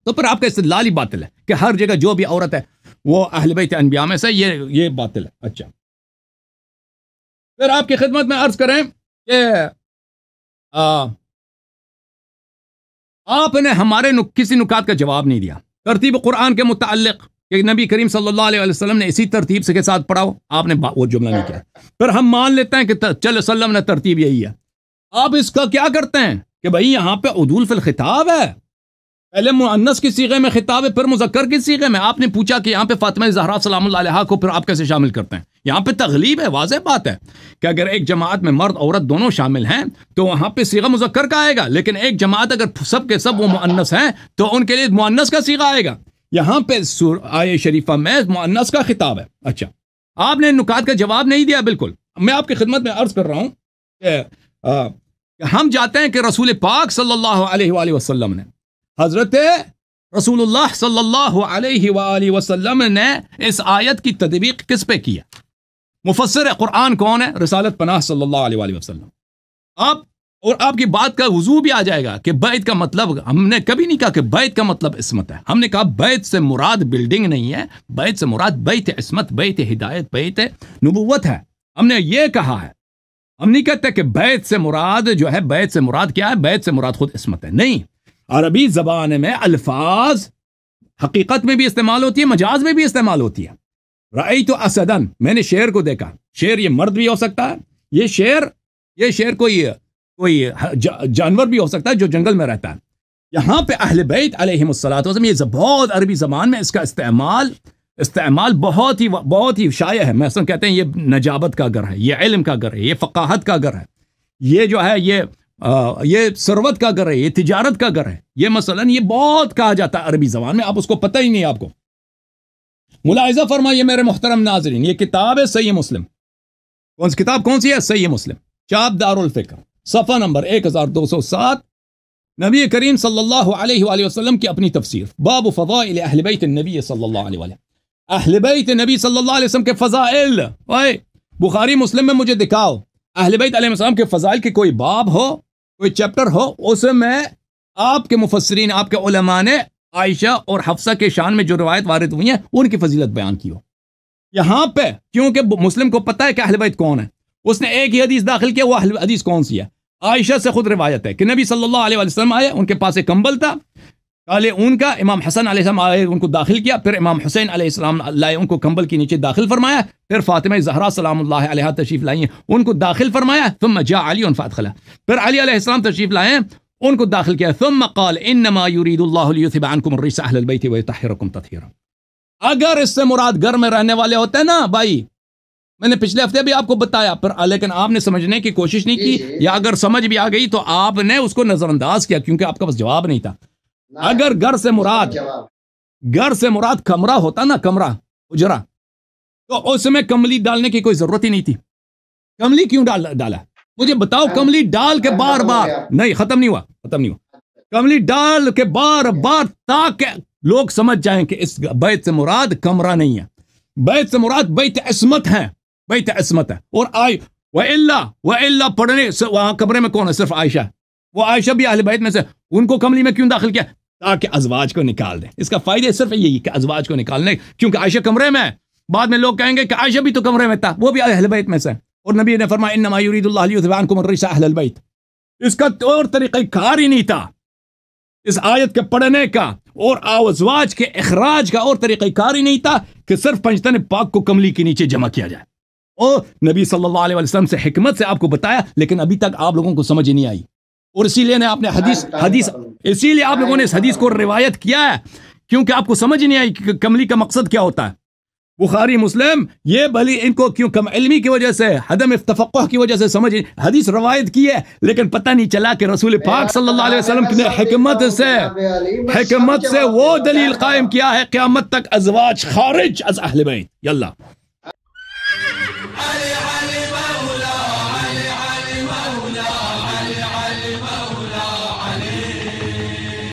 تو پھر آپ کا استدلال ہی باطل ہے کہ ہر جگہ جو بھی عورت ہے وہ اہل بیت انبیاء میں سے، یہ باطل ہے۔ اچھا، پھر آپ کی خدمت میں عرض کریں کہ آپ نے ہمارے کسی نکات کا جواب نہیں دیا ترتیب قرآن کے متعلق کہ نبی کریم صلی اللہ علیہ وسلم نے اسی ترتیب سے کے ساتھ پڑھاؤ، آپ نے وہ جملہ نہیں کیا۔ پھر ہم مان لیتے ہیں کہ چل وسلم نے ترتیب یہی ہے، آپ اس کا کیا کرتے ہیں کہ بھئی یہاں پہ عدول فی الخطاب ہے، پہلے مؤنث کی صیغے میں خطاب ہے، پھر مذکر کی صیغے میں۔ آپ نے پوچھا کہ یہاں پہ فاطمہ زہرا سلام اللہ علیہا کو پھر آپ کیسے شامل کرتے ہیں؟ یہاں پہ تغلیب ہے، واضح بات ہے کہ اگر ایک جماعت میں مرد عورت دونوں شامل ہیں تو وہاں پہ صیغہ مذکر کا آئے گا، لیکن ایک جماعت اگر سب کے سب وہ مؤنث ہیں تو ان کے لیے مؤنث کا صیغہ آئے گا۔ یہاں پہ آیہ شریفہ میں مؤنث کا خطاب ہے۔ اچھا، آپ نے نکات کا جواب نہیں دیا۔ بالکل، میں آپ کی خدمت میں عرض کر رہا ہوں کہ ہم جاتے ہیں کہ رسول پاک صلی اللہ علیہ وآلہ وسلم نے، حضرت رسول اللہ صلی اللہ علیہ وآلہ وسلم نے اس آیت کی تطبیق کس پہ کیا؟ مفسر قرآن کون ہے؟ رسالت پناہ صلی اللہ علیہ وآلہ وسلم۔ آپ کی بات کا وضوح بھی آ جائے گا کہ بیت کا مطلب، ہم نے کبھی نہیں کہا کہ بیت کا مطلب عصمت ہے، ہم نے کہا بیت سے مراد بلڈنگ نہیں ہے، بیت سے مراد بیت عصمت، بیت ہدایت، بیت نبوت ہے۔ ہم نے یہ کہا ہے، ہم نہیں کہتے کہ بیت سے مراد جو ہے، بیت سے مراد کیا ہے؟ بیت سے مراد خود عصمت ہے، نہیں۔ عربی زبان میں الفاظ حقیقت میں بھی استعمال ہوتی ہے، مجاز میں بھی استعمال ہوتی ہے۔ رأیت اسدن، میں نے شیر کو دیکھا. شیر یہ مرد بھی ہو سکتا ہے، یہ شیر کوئی جانور بھی ہو سکتا ہے جو جنگل میں رہتا ہے. یہاں پہ اہل بیت علیہم الصلوۃ والسلام، یہ بہت عربی زبان میں اس کا استعمال بہت ہی شائع ہے. مثلا کہتے ہیں یہ نجابت کا گھر ہے، یہ علم کا گھر ہے، یہ فقاہت کا گھر ہے، یہ جو ہے یہ ثروت کا گھر ہے، یہ تجارت کا گھر ہے. یہ مثلا یہ بہت کہا جاتا ہے عربی زبان میں، آپ اس کو پتہ ہی نہیں. آپ کو ملاحظہ فرمائیے میرے محترم ناظرین، یہ کتاب ہے صحیح مسلم. کتاب کون سی ہے؟ صحیح مسلم، چاپ دار الفکر، صفحہ نمبر 1207. نبی کریم صلی اللہ علیہ وآلہ وسلم کی اپنی تفسیر، باب فضائل اہل بیت النبی صلی اللہ علیہ وآلہ. اہل بیت نبی صلی اللہ علیہ وسلم کے فضائل. بخاری مسلم میں مجھے دکھاؤ اہل بیت علیہ السلام کے فضائل کے کوئی باب ہو، کوئی چیپٹر ہو، اس میں آپ کے مفسرین، آپ کے علماء نے عائشہ اور حفصہ کے شان میں جو روایت وارد ہوئی ہیں ان کی فضیلت بیان کی ہو. یہاں پہ کیونکہ مسلم کو پتہ ہے کہ اہل بیت کون ہے، اس نے ایک ہی حدیث داخل کیا. وہ اہل حدیث کون سی ہے؟ عائشہ سے خود روایت ہے کہ نبی صلی اللہ علیہ وسلم آئے، ان کے پاس ایک کمبل تھا کالے اون کا، امام حسن علیہ السلام آئے ان کو داخل کیا، پھر امام حسین علیہ السلام لائے ان کو کمبل کے نیچے داخل فرمایا، پھر فاطمہ زہرا سلام اللہ علیہا تشریف لائی ہیں ان کو داخل فرمایا. ثم جاء علی فادخلہ، پھر علی علیہ السلام تشریف لائے ان کو داخل کیا. ثم قال انما يريد الله ليذهب عنكم الرجس اهل البيت ويطهركم تطهيرا. اگر اس سے مراد گھر میں رہنے والے ہوتے ہیں نا بھائی، میں نے پچھلے ہفتے بھی آپ کو بتایا، لیکن آپ نے سمجھنے کی کوشش نہیں کی، یا اگر سمجھ بھی آ گئی تو آپ نے اس کو نظر انداز کیا کیونکہ آپ کا بس جواب نہیں تھا. اگر گھر سے مراد کمرہ ہوتا نا، کمرہ اجرا، تو اس میں کملی ڈالنے کی کوئی ضرورت ہی نہیں تھی. کملی کیوں ڈالا مجھے بتاؤ؟ کملی ڈال کے بار بار نہیں، ختم نہیں ہوا. کملی ڈال کے بار بار تاکہ لوگ سمجھ جائیں کہ اس بیت سے مراد کمرہ نہیں ہے، بیت سے مراد بیت عصمت ہے، بیت عصمت ہے. اور وَإِلَّا پڑھنے وہاں کمرے میں کون ہے؟ صرف عائشہ. وہ عائشہ بھی اہل بیت میں سے، ان کو کملی میں کیوں داخل کیا؟ تاکہ ازواج کو نکال دیں. اس کا فائدہ صرف یہی کہ ازواج کو نکالنے، کیونکہ عائشہ کمرے میں ہے. بعد میں لوگ کہیں گے کہ عائشہ بھی تو کمرے میں تھا، وہ بھی اہل بیت میں سے. اور نبی نے فرمایا انما یرید اللہ لیذهب عنکم الرجس اہل البیت. اس کا اور طریقہ کار ہی نہیں تھا اس آیت کے پڑھنے کا اور ازواج کے اخراج کا، اور طریقہ کار ہی نہیں تھا کہ صرف پنجتن پاک کو کملی کے نیچے جمع کیا جائے. اور نبی صلی اللہ علیہ وسلم سے حکمت سے آپ کو بتایا، لیکن ابھی تک آپ لوگوں کو سمجھ نہیں آئی. اور اسی لیے آپ نے حدیث اسی لیے آپ لوگوں نے اس حدیث کو روایت کیا ہے، کیونکہ آپ کو سمجھ نہیں آئی کہ کملی کا مقصد کیا ہوتا ہے. بخاری مسلم یہ بھلی ان کو کیوں کم علمی کی وجہ سے، عدم تفقہ کی وجہ سے سمجھ حدیث روایت کی ہے، لیکن پتہ نہیں چلا کہ رسول پاک صلی اللہ علیہ وسلم نے حکمت سے وہ دلیل قائم کیا ہے قیامت تک ازواج خارج از اہل بیت. یلا